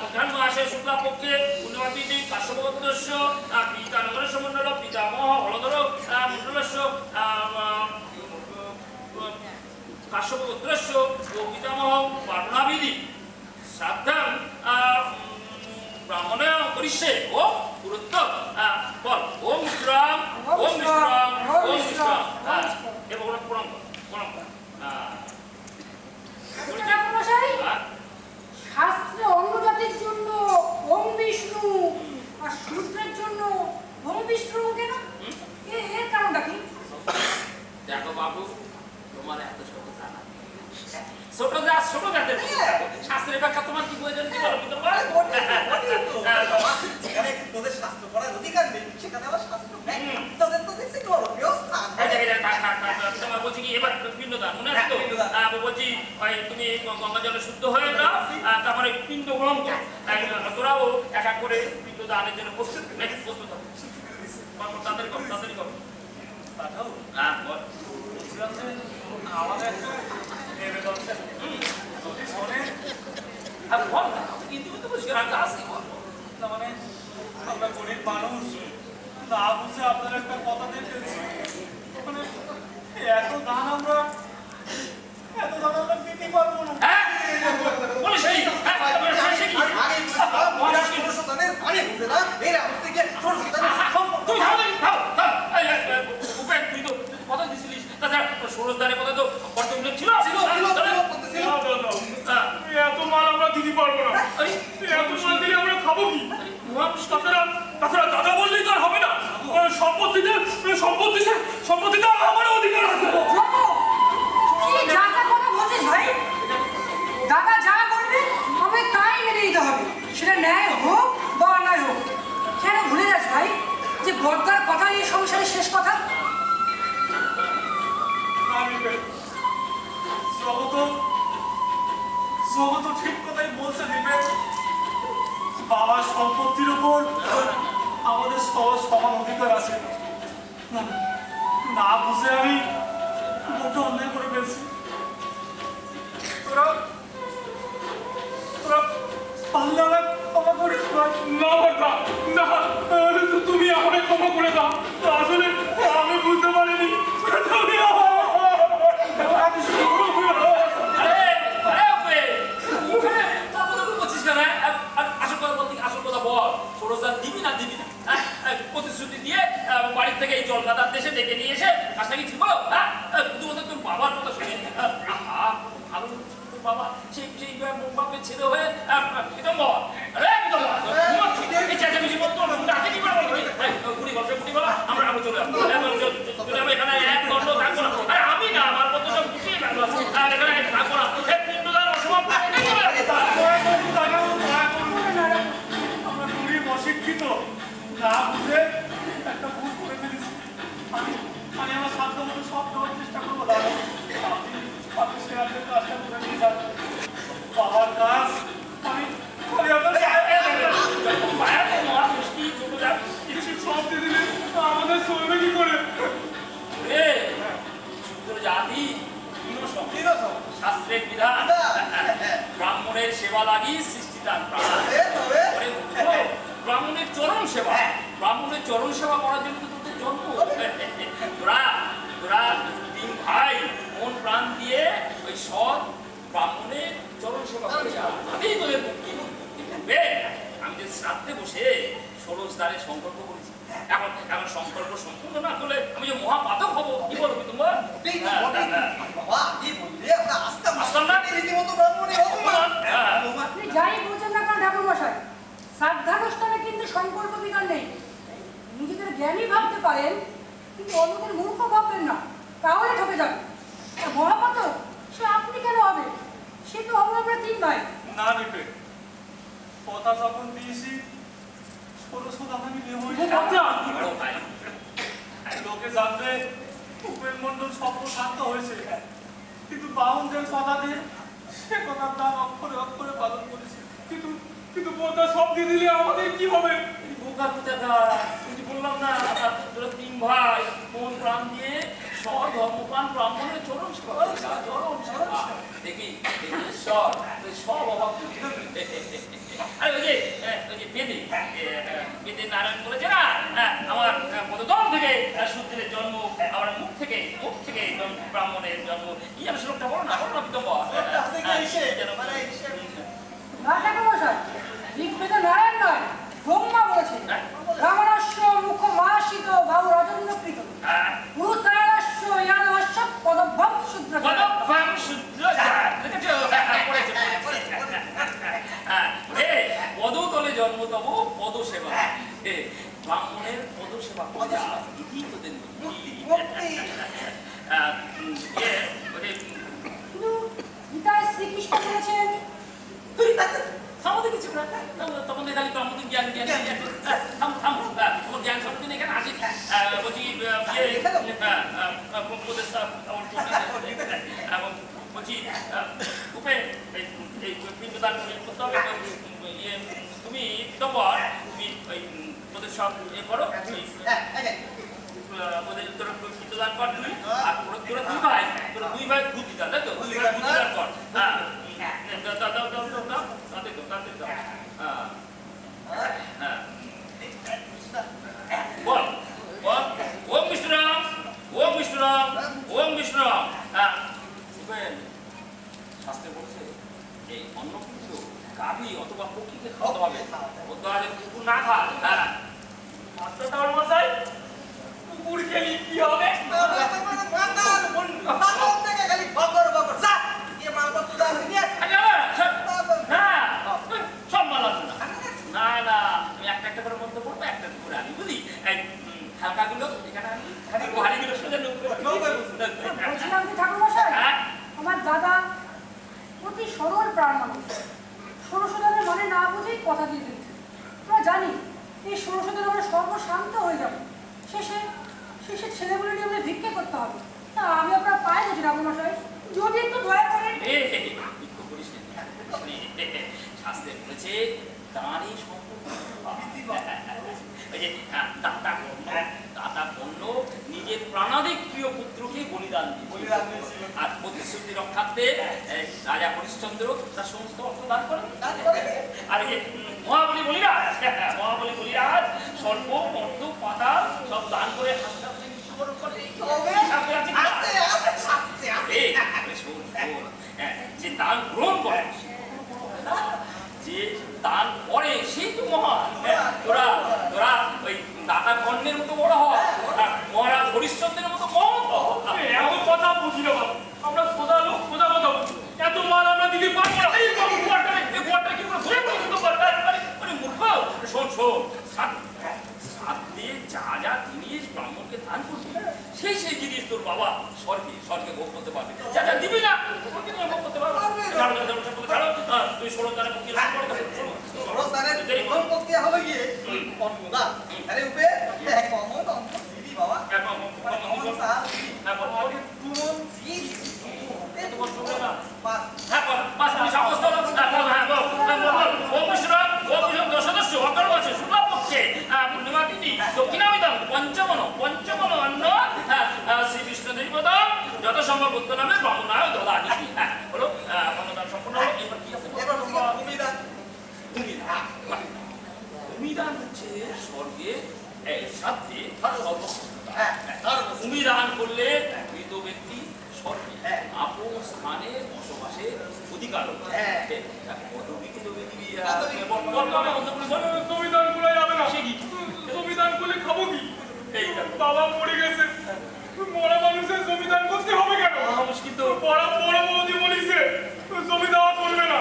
অধ্যান মাসে শুক্লাপক্ষে পূর্ণমাতিথি কাশ্যপগোত্রস্য পিতানগরের সমন্ডল পিতামহ হলধর মণ্ডলস্য কাশ্যপগোত্রস্য ও পিতামহ পাটনাবিধি শ্রাদ্ধাং ব্রাহ্মণে করিষ্যে ও গুরুত্ব বল ওম মিশ্রাম এবং প্রণাম কর
শাস্ত্রে অন্য জাতির জন্য ওম বিষ্ণু আর শূদ্রের জন্য ওম বিষ্ণু কেন? এর কারণটা কি?
দেখো বাবু তোমার এত ছোট জাতের শাস্ত্রের ব্যাখ্যা তোমার কি প্রয়োজন কি বলো
তোদের শাস্ত্র পড়ার অধিকার নেই সেখানে আবার শাস্ত্র তোদের তো দেখছি গর্ভীয় স্থান।
তোমার বলছি কি এবার পিণ্ডদান মনে আছে তো বলছি তুমি গঙ্গা জলে শুদ্ধ হয়ে যাও তারপরে পিণ্ড গ্রহণ করো তোরাও এক এক করে পিণ্ড দানের জন্য প্রস্তুত তাড়াতাড়ি করো
একটা কথা দিয়ে ফেলছি। ওখানে এত দান আমরা দিতে পারবো না।
হ্যাঁ বলিস এই সে কি
আগে ষোড়শদানের আরে বুঝে না এই অবস্থা গিয়ে ষোড়শদানের
তুই থাম থাম উপেন তুই তো কথা দিছিলিস তাছাড়া ষোড়শদানের কথা তো বর্তমানে ছিল
এত মাল আমরা দিতে পারবো না। এত মাল দিলে আমরা খাবো কি? তাছাড়া দাদা বললেই তো আর হবে না। সম্পত্তিতে আমারও অধিকার আছে।
জন্মু, কি যাতা কথা বলছিস ভাই? দাদা যা করবে আমি তাই মেনে নিতে হবে, সেটা ন্যায় হোক বা অন্যায় হোক। কেন ভুলে যাস ভাই যে বর্দার কথাই এই সংসারের শেষ কথা?
জগত ঠিক কথাই বলছে দিবেন। বাবার সম্পত্তির উপর আমাদের সবার সমান অধিকার আছে। না বুঝে আমি বড্ড অন্যায় করে ফেলছি। তোরা পারলে আমায় ক্ষমা করে না বাবা, না তুমি আমায় ক্ষমা করে দাও। আসলে আমি বুঝতে পারিনি তুমি
প্রতিশ্রুতি দিয়ে বাড়ির থেকে এই জলকাদার দেশে ডেকে নিয়ে এসে কাজটা কি ঠিক শুধুমাত্র তোর বাবার কথা শুনে ভালো তোর বাবা সেই বাপের ছেলে হয়ে একদম চেঁচামেচি বলতো গুড়ি গল্পে গুটি বলা আমরা চলে যাবো এখানে এক দণ্ড থাকবো না। আরে আমি না আমার কত সব গুটিয়ে থাকবো আর এখানে থাকবো না পিণ্ডদান অসমাপ্ত
আমরা গরিব অশিক্ষিত না বুঝে একটা ভুল করে ফেলেছি। আমি আমার সাধ্য মতো সব দেওয়ার চেষ্টা করবো দাদা। আপনি সে আপনার কাজটা করে নিয়ে যান। বাবার কাজ আমি সব দিয়ে দিলে আমাদের চলবে কি করে?
জাতি শাস্ত্রের বিধান ব্রাহ্মণের সেবা লাগি সৃষ্টিদান প্রাণ। ব্রাহ্মণের চরণ সেবা, ব্রাহ্মণের চরণ সেবা করার জন্য তো তোদের জন্ম। তোরা তিন ভাই মন প্রাণ দিয়ে ওই সৎ ব্রাহ্মণের চরণ সেবা করে যা। আমি তোদের মুক্তি করবে। আমি যে শ্রাদ্ধে বসে ষোড়শ দ্বারে সংকল্প করেছি, এখন সংকল্প সম্পূর্ণ না করলে আমি যে মহাপাতক হবো। কি বলবি তোমরা?
বাবা কি বললে আমরা আসতাম না রীতিমতো ব্রাহ্মণের অপমান।
আপনি যাই বলছেন না কারণ ঠাকুর মশাই, শ্রাদ্ধানুষ্ঠানে কিন্তু সংকল্প বিধান নেই। নিজেদের জ্ঞানী ভাবতে পারেন কিন্তু অন্যদের মূর্খ ভাববেন না, তাহলে ঠকে যাবে। মহাপাতক সে আপনি কেন হবে? সে তো হবো আমরা তিন ভাই।
না নিপে কথা যখন দিয়েছি ষোড়শদান আমি নেবই। লোকে জানবে উপেন মন্ডল স্বপ্ন শান্ত হয়েছে, কিন্তু বাউনদের কথাতে সে কথার দাম অক্ষরে অক্ষরে পালন করেছে। কিন্তু বোধা সব দিয়ে দিলে আমাদের কি হবে?
বোকা বললাম না তোরা তিন ভাই মন প্রাণ দিয়ে ধর্মপ্রাণ ব্রাহ্মণের চরণ সেবা দেখি ঈশ্বর সব অভাব। আরে ওই যে বেদে নারায়ণ বলেছে না আমার পদতল থেকে সূর্যের জন্ম, আমার মুখ থেকে ব্রাহ্মণের জন্ম। কি আমি শ্লোকটা বলো না বিতম্বর
না ঠাকুর মশাই, ঋগ্বেদে নারায়ণ নয় ব্রহ্মা বলেছেন রামণস্য মুখ মাসিত বাহু রজন্যকৃত পুরুতারাস্য ইয়ানস্য পদভ্রম শূদ্র
পদতলে জন্ম তব পদ সেবা। ব্রাহ্মণের পদ সেবা তোদের
কিন্তু গীতায় শ্রীকৃষ্ণ বলেছেন
আমাদের কিছু তখন খালি ব্রাহ্মণের জ্ঞান তোমার জ্ঞান সম্পর্কে এখানে আসি বলছি বলছি উপে এই পিণ্ডদান করতে হবে। তুমি তোমার তুমি ওই তোদের সব ইয়ে করো, ওদের তোরা পিণ্ডদান কর তুই, আর তোরা দুই ভাই দুধ দিতাম তাই তো? দুই ভাই দুধ দিতাম কর। হ্যাঁ বল বিশ্রাম। শুনবেন, শাস্ত্রে বলছে এই অন্ন কিন্তু গাভী অথবা পক্ষীকে খাওয়াতে হবে। ওর দ্বারা যদি কুকুর না খায়, মাস্টার তাহলে মশাই কুকুর খেলি কি হবে?
খালি বকর বকর যা গিয়ে মালপত্র দাও নিয়ে আস।
সব মাল আসবে না। না না, তুমি একটা একটা করে মন্তব্য করবো, একটা করে আনি বুঝলি। হালকাগুলো এখানে আনি, ভারীগুলো সোজা
বলছিলাম কি ঠাকুরমশাই, আমার দাদা অতি সরল প্রাণ মানুষ, ষোড়শোধনের মানে না বুঝেই কথা দিয়ে দিয়েছে। আমরা জানি এই ষোড়শোধন আমরা সর্বশান্ত হয়ে যাবো, শেষে শেষে ছেলেগুলো নিয়ে আমাদের ভিক্ষা করতে হবে। তা আমি আপনার পায়ে গেছি ঠাকুরমশাই, যদি একটু দয়া করেন।
শাস্ত্রে বলেছে তাঁরই দাতা কর্ণ নিজের প্রাণাধিক প্রিয় পুত্রকে বলিদান দিয়েছিল। আর প্রতিশ্রুতি রক্ষার্থে রাজা হরিশ্চন্দ্র তার সমস্ত অর্থ দান করেন। আর এই মহাবলী বলিরাজ স্বল্প মর্দ পাতা সব দান করে আস্তে আস্তে মৃত্যুবরণ করে। যে দান গ্রহণ করে, যে দান করে সেই তো মহান। তোরা ওই দাতা কর্ণের মতো বড় হয়, মহারাজ হরিশ্চন্দ্রের মতো মহৎ।
এমন কথা বুঝি না বাবু, আমরা সোজা লোক সোজা কথা বলছি। এত মাল আমরা দিতে পারবো না।
এই বাবু গোয়াটারে কি করে ঘুরে ঘুরে কিন্তু আরে মূর্খ, শোন সাত দিয়ে যা যা জিনিস ব্রাহ্মণকে দান করবি, সেই জিনিস তোর বাবা স্বর্গে ভোগ করতে পারবে। যা যা দিবি না তোকে নিয়ে ভোগ করতে পারবে। তুই ষোলো তারে মুক্তি লাভ করতে
হবে গিয়ে অন্নদা আরে উপে কমন অন্ন দিবি বাবা কমন সা তুমন জি
পঞ্চমন অন্ন শ্রীকৃষ্ণদেব যত সম্ভব উত্তর নামে ব্রহ্মনায় দলানি। হলো ব্রহ্মদান সম্পূর্ণ হলো। এবার কি আছে? ভূমিদান হচ্ছে স্বর্গে সাথে ভূমিদান করলে মৃত ব্যক্তি স্বর্গে আপন স্থানে বসবাসের অধিকার।
সংবিধান গুলো যাবে না। সংবিধান করলে খাবো কি? বাবা মরে গেছে, মরা মানুষের জমিদান করতে হবে কেন?
কিন্তু
বড় বৌদি বলিছে জমি দেওয়া চলবে না।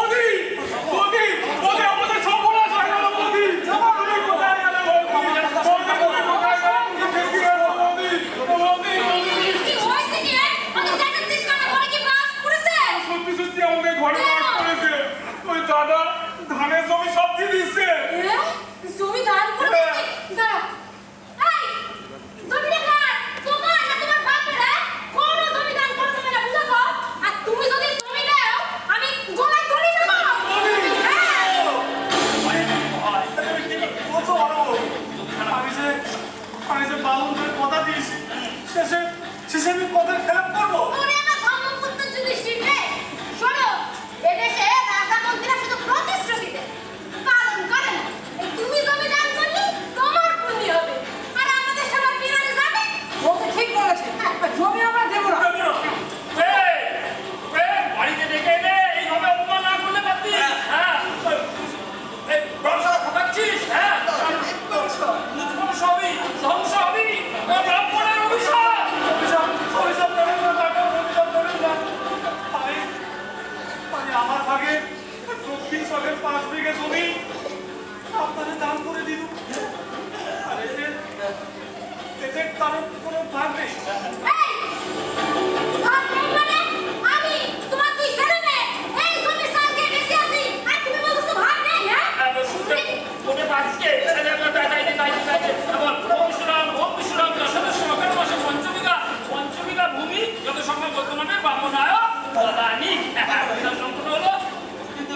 বৌদি আমাদের সর্বনাশ হয়ে গেল। বৌদি তুমি কোথায় গেলে? সত্যি সত্যি আমাদের ঘরে বাস করেছে। ওই দাদা ধানের জমি সব দিয়ে দিচ্ছে।
জমি দান করে দিচ্ছি। দাঁড়া, এই জমিটা কার? তোমার না তোমার বাপের? কোন জমি দান করতে হবে না, বুঝছো? আর তুমি যদি জমি দাও আমি গলায় ধরে দেব।
আমি যে বাবুদের কথা দিয়েছি, শেষে আমি কথার খেলাপ করবো।
ওরে আমার ধর্মপুত্র যুধিষ্ঠির রে, শোনো, এদেশে রাজা মন্ত্রীরা শুধু প্রতিশ্রুতি দেয়, পালন করে না। এই তুমি জমি দান করলে তোমার পুণ্য হবে, আর আমাদের সবার বিরানে যাবে।
ও তো ঠিক বলেছে, জমি আমরা দেবো না।
বাড়িতে ডেকে এনে এইভাবে অপমান না করলে পারতি। ধ্বংস হবি ব্রাহ্মণের অভিশাপ।
আমার ভাগে দক্ষিণ শহরের 5 বিঘে জমি আপনাদের দান করে দিল। আর এতে কারো কোনো ভাগ নেই।
এই ভাগ নেই মানে আমি তোমার দুই ছেলে মেয়ে এই জমি সালকে বেশি আছি, আর তুমি বলছো ভাগ নেই? হ্যাঁ
ওকে বাঁচকে পঞ্চমিকা ভূমি যত সম্ভব বর্তমানে ব্রাহ্মণায় দলানি সম্পূর্ণ হলো। কিন্তু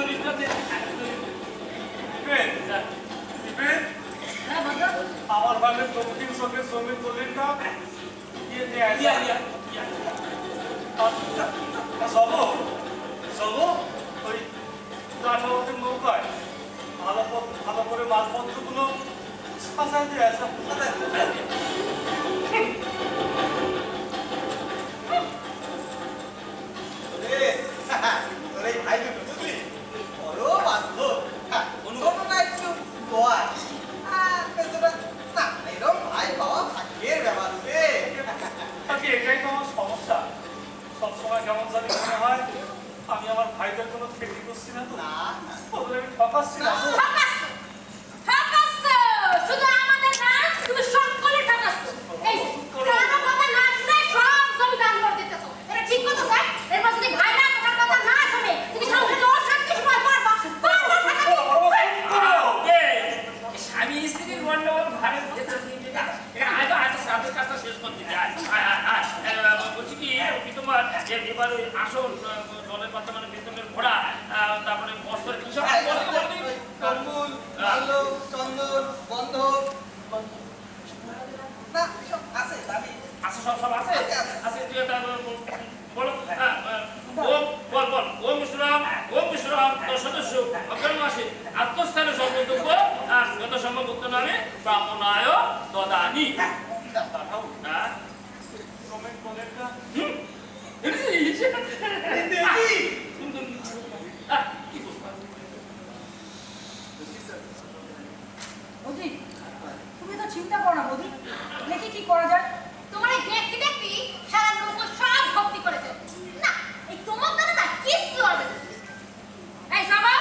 আমার ভাগে দক্ষিণ শহরের জমির দলিলটা দিয়ে নিয়ে যাবো ওই রাঠাওয়াতের নৌকায় ভালো করে মালপত্রগুলো সাজায় দিয়ে আসা।
ঠকাচ্ছো, ঠকাচ্ছো। শুধু আমাদের না, তুমি সকলে ঠকাচ্ছো। এই কারো কথা না শুনে সব জমি দান করে দিতেছো। এটা ঠিক কথা স্যার? এরপর যদি ভাইরা তোমার কথা না শুনে, তুমি সংসারে অশান্তি সময় বারবার ঠকাবে।
স্বামী স্ত্রীর গন্ডগোল ঘরের ভেতর নিয়ে যেটা এখানে আয়তো শ্রাদ্ধের কাজটা শেষ করতে চাই। বলছি কি তোমার এবার ওই আসল জলের পাতা মানে বেতনের ঘোড়া, তারপরে বস্ত্রের কিসব
কম্বল, আলো, চন্দন, বন্ধক, না সব আছে দাবি।
আছে, সব সব আছে
আছে, আছে।
আছে তুই এটা বলো। ওম বিশ্বরাম, ওম বিশ্বরাম সদস্য অগ্রম মাসে আত্মস্থানে সর্বযোগ্য যত সম্ভব উক্ত নামে ব্রাহ্মণায় দদানি। হ্যাঁ
কমেন্ট কলেজটা
বৌদি, তুমি তো চিন্তা করো না বৌদি, দেখি কি করা যায়।
তোমার এই দেখতে দেখতে সারা লোক সব ভক্তি করেছে। না, এই তোমার দ্বারা না কিচ্ছু হবে না। এই সাবা,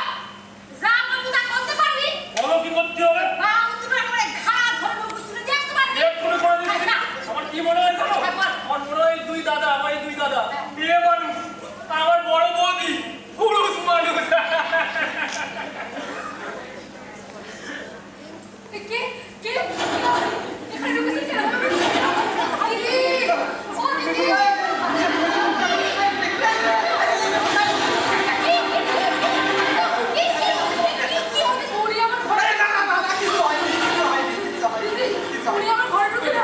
যা বলবো তা করতে পারবি?
বলো কি করতে হবে?
বা তোমার করে ঘাড় ধরে মুখ তুলে দিয়ে আসতে পারবি?
এক্ষুনি করে দিচ্ছি।
না।
আমার কি মনে হয় জানো?
হ্যাঁ, বল।
আমার মনে হয় দুই দাদা, আমার এই দুই দাদা বিয়ে মানুষ, আমার বড় বৌদি পুরুষ মানুষ।
কে কে এখানে ঢুকেছিস কেন? আরে ও দিদি কি হবে ওরে আমার ঘরে
না না না না, কিছু হয়নি, কিছু হয়নি, কিছু হয়নি, কিছু
ওরে
হয়নি।
আমার ঘরে ঢুকে না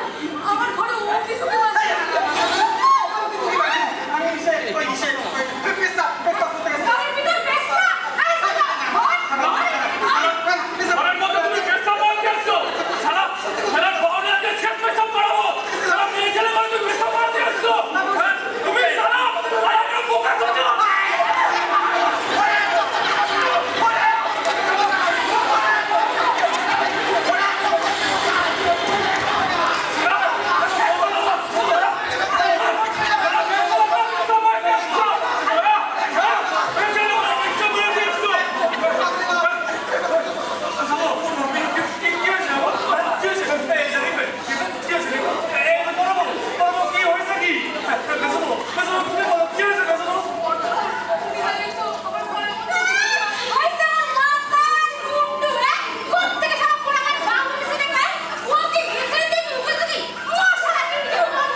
আমার ঘরে ও কিছু করে
আমি ওই পেশা করতে গেছি।
ঘরের ভিতর বেশা আরে সাদা ঘর
ঘরের মধ্যে তুমি পেশাব করছো। সারা সারা ভবনে আজকে শেষ পেশাব করাবো। সারা মেয়ে ছেলে করে তুমি পেশাব করাতে আসছো। হ্যাঁ? তুমি সারা আর আমরা বোকা সোজা।
তুমি জানেন তো আমার ঘরের মধ্যে হইছে মাথা মুন্ডু কোথা থেকে সব পোড়া গাছ বাংলা মিশে দেখায় ও কি ঘেসে দিয়ে ঢুকে যদি ও সারা দিন মন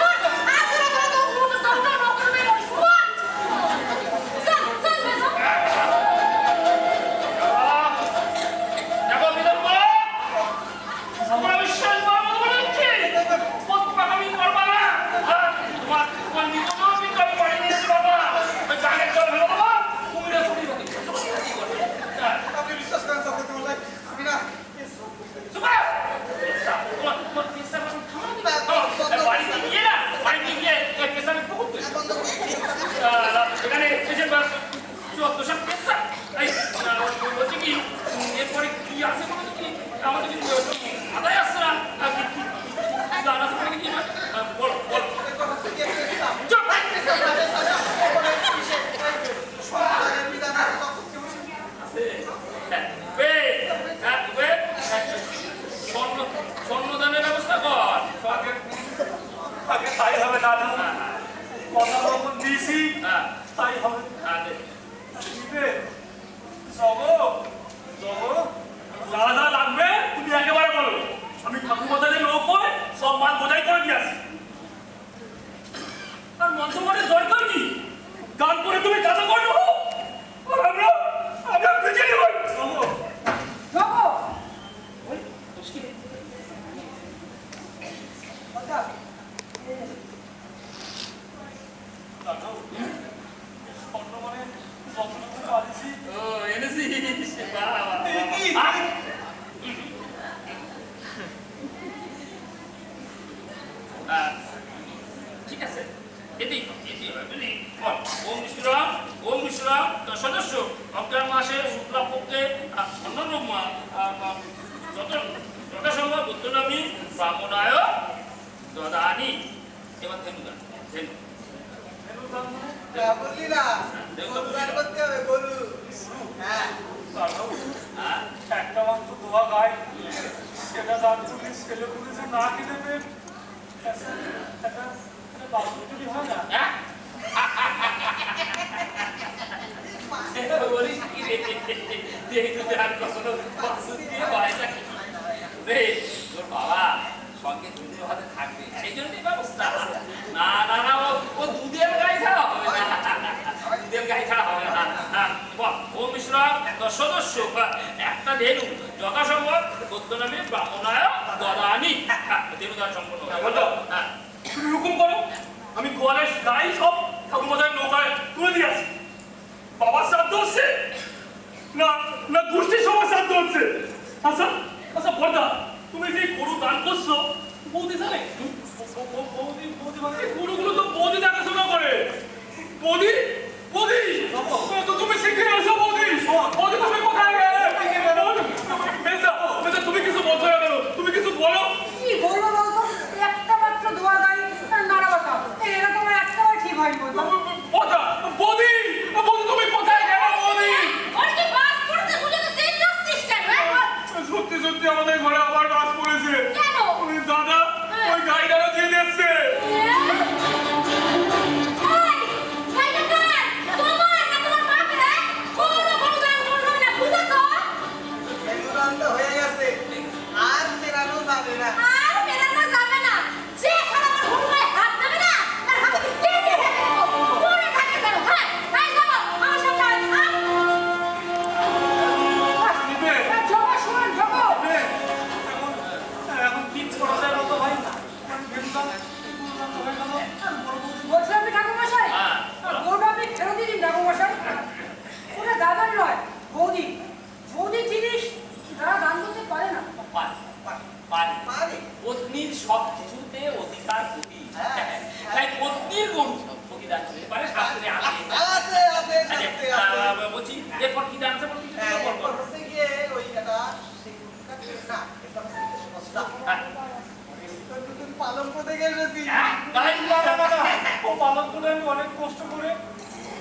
আসলে তো মুন্ডু দরকার না করবে শুন চল চল বেসো
দেখো বিদর্ভ, তোমরা বিশ্বাস করো না বলে হচ্ছে পাকামি করবা না। তোমার তোমার নিজেও কিন্তু আমি বাড়ি নিয়ে যাবো বাবা। ওই গানের জল হলো বাবা, কুমিরে ছবি বাকি
আপনি বিশ্বাস করেন সত্যি বলে আমি না
সুপার তোমার তোমার পেশা বাড়ি থামাও বাড়িতে গিয়ে না, বাড়িতে গিয়ে ওই পেশা আমি পুকুর তুলি।
বন্ধ করে
এখানে এসে বাস চুয়াত্তর সব পেশা এই বলছি কি এরপরে কি আছে বলো তো কি আমাদের কিন্তু আদায় আসছে না গান আছে মানে কি বল বল চুপ স্বর্ণদানের ব্যবস্থা কর।
আগে তাই হবে দাদা। কথা যখন দিয়েছি
হ্যাঁ
তাই হবে।
হ্যাঁ দে।
দিবে। জগো, জগো, যা যা লাগবে তুমি একেবারে বলো। আমি ঠাকুরমাদের লোক হয়ে সব মাল বোঝাই করে দিয়ে আসি। আর মন্ত্রমানের দরকার কি? গান করে তুমি দাদা করে নেবো। আর আমরা বেঁচে নেব। জগো,
যাবো
দাদা, স্বর্ণমানে যতটুকু পাচ্ছি
ও এনেছিস বাবা
কি
ঠিক আছে এটি এটি বুঝলি বল ওম বিশ্বরাম সদস্য অগ্রহায়ণ মাসে শুক্লাপক্ষে অন্যরূপ যথাসম্ভব উত্তরনামী ব্রাহ্মণায় দদানি। এবার ধেনু গান ধেনু
বললি না গরু গান করতে হবে গরু হ্যাঁ
দাদা
হ্যাঁ?
একটা মাত্র দোয়া গাই, সেটা দাঁত পুলিশ ছেলে পুলিশে না খেতে পেয়ে একটা বাথরুম যদি হয় না।
হ্যাঁ? বলিস কি রে? দেখি তো আর কখনো বাসন দিয়ে বাড়িটা কি রে? তোর বাবা সঙ্গে দুধের ভাতে থাকবে, সেই জন্যই ব্যবস্থা। না না না, ও দুধের গাই ছাড়া হবে না, দুধের গাই ছাড়া হবে না। ও মিশ্রক তোর সদস্য একটা ধেনু যথাসম্ভব গদ্য নামে ব্রাহ্মণায় দদানি ধেনু দ্বারা সম্পন্ন হবে।
তুমি হুকুম করো, আমি গোয়ালের গাই সব ঠাকুরমাথায় নৌকায় তুলে দিয়ে আসি। বাবার শ্রাদ্ধ হচ্ছে না, না গোষ্ঠীর সবার শ্রাদ্ধ হচ্ছে। আচ্ছা আচ্ছা বর্দা, তুমি যে গরু দান করছো, বৌদি জানে? বৌদি বৌদি মানে গরুগুলো তো বৌদি দেখাশোনা করে। বৌদি বৌদি তো তুমি শিখে এসো। বৌদি বৌদি তুমি কোথায় গেলে? মেজা মেজা, তুমি কিছু বলছো না কেন? তুমি কিছু বলো।
কি বলবো বলতো? একটা মাত্র দোয়া গাই আর নাড়াবাতা, এরকম একটাও ঠিক হয়নি বলতো।
বর্দা বৌদি বৌদি, তুমি কোথায় গেলে? বৌদি
ওর কি বাস পড়তে বুঝে তো সেই যাচ্ছিস কেন?
সত্যি সত্যি আমাদের ঘরে আবার বাস পড়েছে।
কেন?
ওই দাদা ওই গাইডারও দিয়ে দিচ্ছে।
অনুদান তো হয়ে গেছে, আর ফেরানো যাবে না।
নিবে
জগো শুনুন, জগো।
নিবে। এখন কি করা যায় বলতো ভাই? অনুদান হয়ে গেল।
বলছি আপনি ঠাকুরমশাই,
হ্যাঁ।
গরুটা আপনি ফেরত দিয়ে দিন ঠাকুরমশাই। ওটা দাদার নয়, বৌদি। বৌদি জিনিস যারা দান করতে পারে না।
পারে, পারে।
পারে।
পত্নীর সব কিছুতে অধিকার প্রতি,
হ্যাঁ।
তাই পত্নীর গরু প্রতিদান করতে পারে, শাস্ত্রে আছে।
আছে আছে আছে আছে।
বলছি এরপর কি দান আছে বলছি?
হ্যাঁ, এরপর হচ্ছে গিয়ে ওই একটা সিংহটা না, এটা হচ্ছে সস্তা। তো নতুন পালন করতে গেছি।
তাই না না না না, ও পালন করে আমি অনেক কষ্ট করে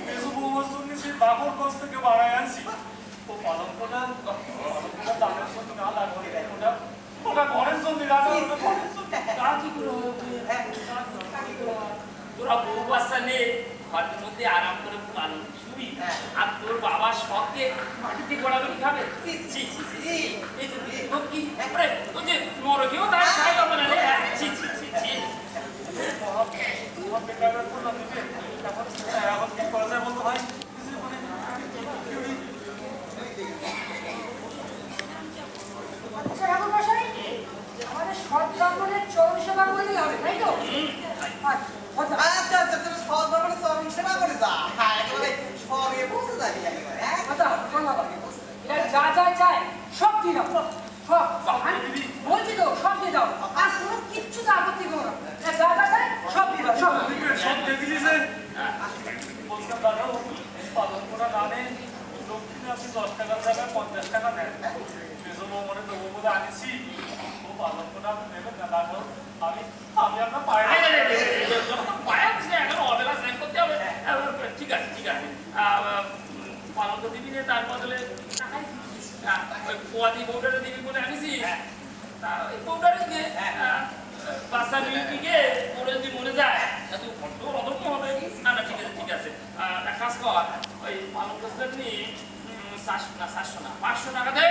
মেজো বৌমার জন্য সেই বাবর গছ থেকে বাড়ায় আনছি। ও পালন করা দামের জন্য না লাগবে, ওটা ঘরের জন্য রাজা, ওটা ঘরের জন্য। তা কি করে হবে?
হ্যাঁ,
তোরা বউ বাচ্চা নিয়ে ঘরের মধ্যে আরাম করে পালন শুবি, আর তোর বাবার শখে মাটিতে গড়াগড়ি খাবে। ছি, ছি, ছি, ছি। এই যে তোর কি একবারে ওই যে নরকেও তার সাই হবে না রে। ছি, ছি, ছি, ছি।
এখন কি করা যায় বলতো ভাই?
আচ্ছা ঠাকুরমশাই, আমাদের সৎ ব্রাহ্মণের চরণ সেবা করে দিলে হবে, তাই তো? আচ্ছা,
আচ্ছা আচ্ছা, তুমি সব ব্যাপারে সব সেবা করে যা। হ্যাঁ, একেবারে স্বর্গে পৌঁছে যাবি একেবারে। হ্যাঁ,
আচ্ছা, ধন্যবাদ। এরা যা যা চায় সব দিয়ে দাও, সব। বলছি তো, সব দিয়ে দাও। আর কোনো কিচ্ছু তো আপত্তি করো না। এরা যা যা চায় সব দিয়ে দাও, সব।
সব দেখে দিয়েছে। বলছিলাম দাদা, ও পালন করা না নেই, দক্ষিণে আপনি 10 টাকার জায়গায় 50 টাকা নেন। মেজো বৌমারে দেবো বলে আনিছি, ও পালন করা আপনি নেবেন না দাদা? আমি আপনার পায়ে
ঠিক আছে, ঠিক আছে। পালন তো দিবি না, তার বদলে টাকাই দিবি। পোয়াতি বউটারে দিবি বলে আনিছি, ওই বউটারে দিয়ে বাচ্চা মিলটিকে ওরা যদি মনে যায় তুই বড্ড অদম্য হবে। না না, ঠিক আছে, ঠিক আছে। এক কাজ কর, ওই পালন করতে নিয়ে 700 না 500 টাকা দে,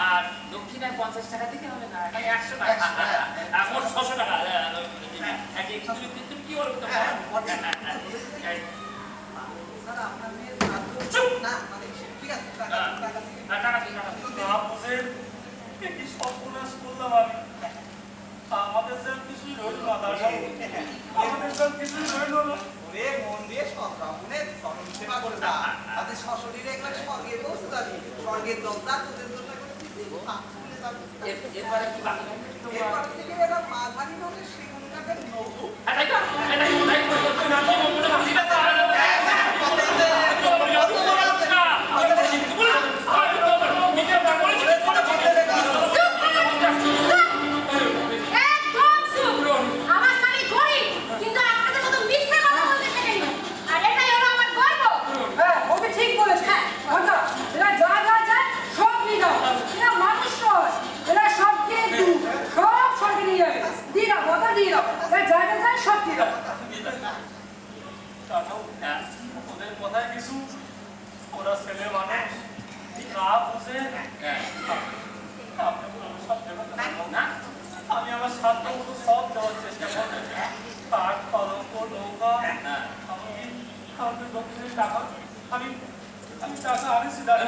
আর দক্ষিণায় 50 টাকা দিতে হবে না, এখানে 100 টাকা, মোট 600 টাকা। তুমি কি বলবো?
স্যার, আপনার মেয়ের শ্রাদ্ধ না, মানে ঠিক আছে, টাকা দিন।
টাকা দিন, টাকা দিন।
না বুঝে কি সর্বনাশ করলাম আমি। আমাদের যেন কিছুই রইল না দাদা, আমাদের যেন কিছুই রইল না।
ওরে মন দিয়ে সব ব্রাহ্মণের চরণ সেবা করে যা। তাদের সশরীরে একবারে স্বর্গে পৌঁছে যাবি। স্বর্গের দরজা তোদের জন্য একবারে খুলে যাবে।
এরপরে কি বাকি?
এরপর থেকে এরা মাঝারি রঙের সেগুন কাঠের নৌকো।
তাই তো, তাই
একদম চুপ। আমার স্বামী গরিব, কিন্তু আপনাদের মতো মিথ্যে কথা বলতে শেখেনি। আর এটাই হলো আমার গর্ব।
হ্যাঁ, বৌদি ঠিক বলেছে। ঘন্টা, এরা যা যা চায় সব দিয়ে দাও।
হ্যাঁ, ওদের কথায় কিছু, ওরা ছেলে মানুষ না বুঝে
হ্যাঁ,
আপনাকে সব দেবেন
না
আমি আমার সাধ্য মতো সব দেওয়ার চেষ্টা করবো। কাঠ, কলঙ্ক, নৌকা,
হ্যাঁ,
আমি দক্ষিণের টাকা, আমি টাকা আনিছি দাদা।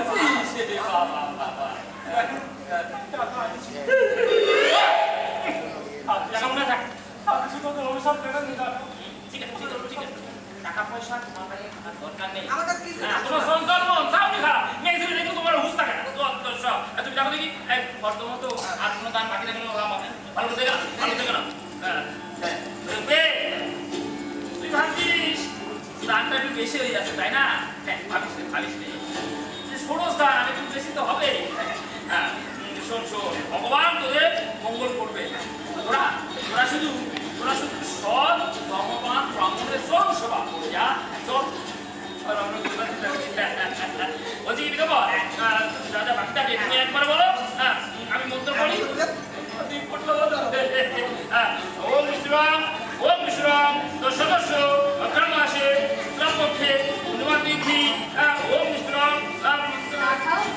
টাকা আনিছি। আপনি শুধু তো অভিশাপ দেবেন না দাদা।
ঠিক আছে, ঠিক আছে, ঠিক আছে। টাকা পয়সা তোমার কাছে থাকার দরকার নেই।
আমার কাছে কিছু
হ্যাঁ, তোমার সঞ্চয় মন সামনে খারাপ। মেয়ে ছেলে দেখে তোমার হুঁশ থাকে না। তো সব। আর তুমি টাকা দেখি, এই বর্তমান তো আর কোনো দান বাকি থাকে না, ভালো করে দেখে না, ভালো দেখে না। হ্যাঁ, হ্যাঁ। তুই ভাবছিস দানটা একটু বেশি হয়ে যাচ্ছে, তাই না? হ্যাঁ, ভাবিস নেই। ষোড়শ দান একটু বেশি তো হবে। হ্যাঁ, শোন, ভগবান তোদের মঙ্গল করবে। তোরা শুধু সৎ ভগবান ব্রাহ্মণের চরণ সেবা করে যা। চল বলছি কি দেবো রাজা বাকিটাকে তুমি একবার বলো। হ্যাঁ, আমি মন্ত্র বলি, তুই পড়লো বলো। হ্যাঁ, ওম বিশ্বরাম সদস্য অগ্রাম মাসে শুক্লাম পক্ষে পূর্ণিমা তিথি। হ্যাঁ, ওম বিশ্বরাম।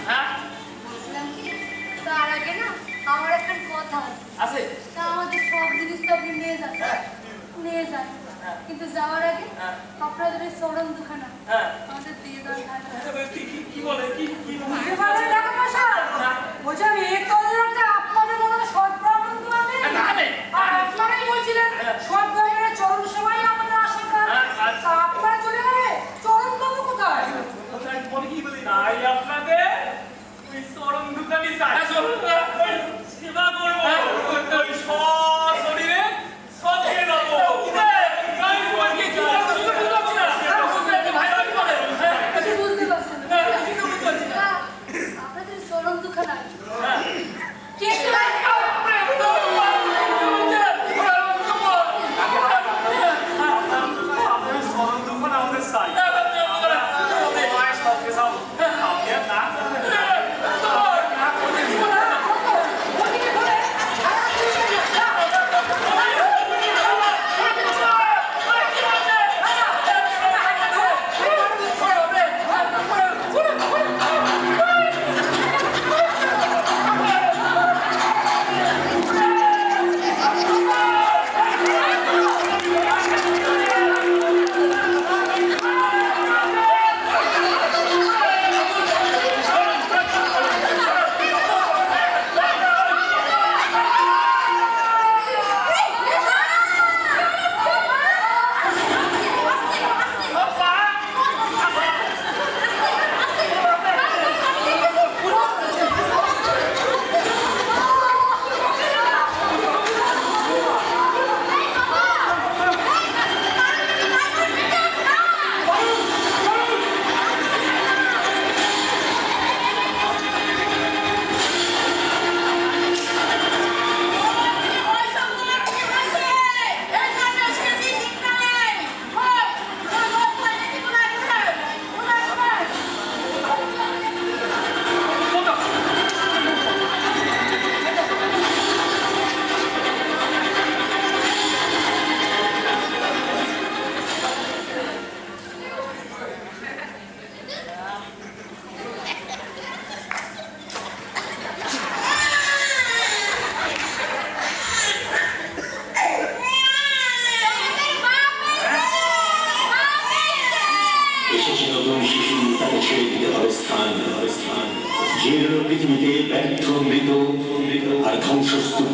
হ্যাঁ,
বলছিলাম কি, তার আগে না আমার একটা কথা আছে।
আছে
তা আমাদের সব জিনিস তো আপনি নিয়ে যান, কিন্তু যাওয়ার আগে আপনাদের এই চরণ দুখানা আমাদের দিয়ে দেওয়ার ভালো।
কি বলে? কি
বুঝতে পারলেন ঠাকুর মশাই? বলছি আমি এই তদন্তে আপনাদের মনে হয় সৎ ব্রাহ্মণ তো আমি। আর আপনারাই বলছিলেন সৎ ব্রাহ্মণের চরণ সেবাই আমাদের আশা করা। তা আপনারা চলে গেলে চরণ পাবো কোথায়?
তাই আপনাদের ওই চরণ দুখানি চাই। সেবা করবো, ওই সশরীরে সবকে দেবো।
কিছু বুঝতে পারছেন না? আপনাদের চরণ দুখানা কিন্তু
আপনার চরণ দুখান আমাদের চাই। মায়ের সবকে চাবো। আপনি আর না করবেন না।
এসেছে নতুন শিশু, তাকে ছেড়ে দিতে হবে স্থান। জীর্ণ পৃথিবীতে ব্যর্থ মৃত আর ধ্বংসস্তূপ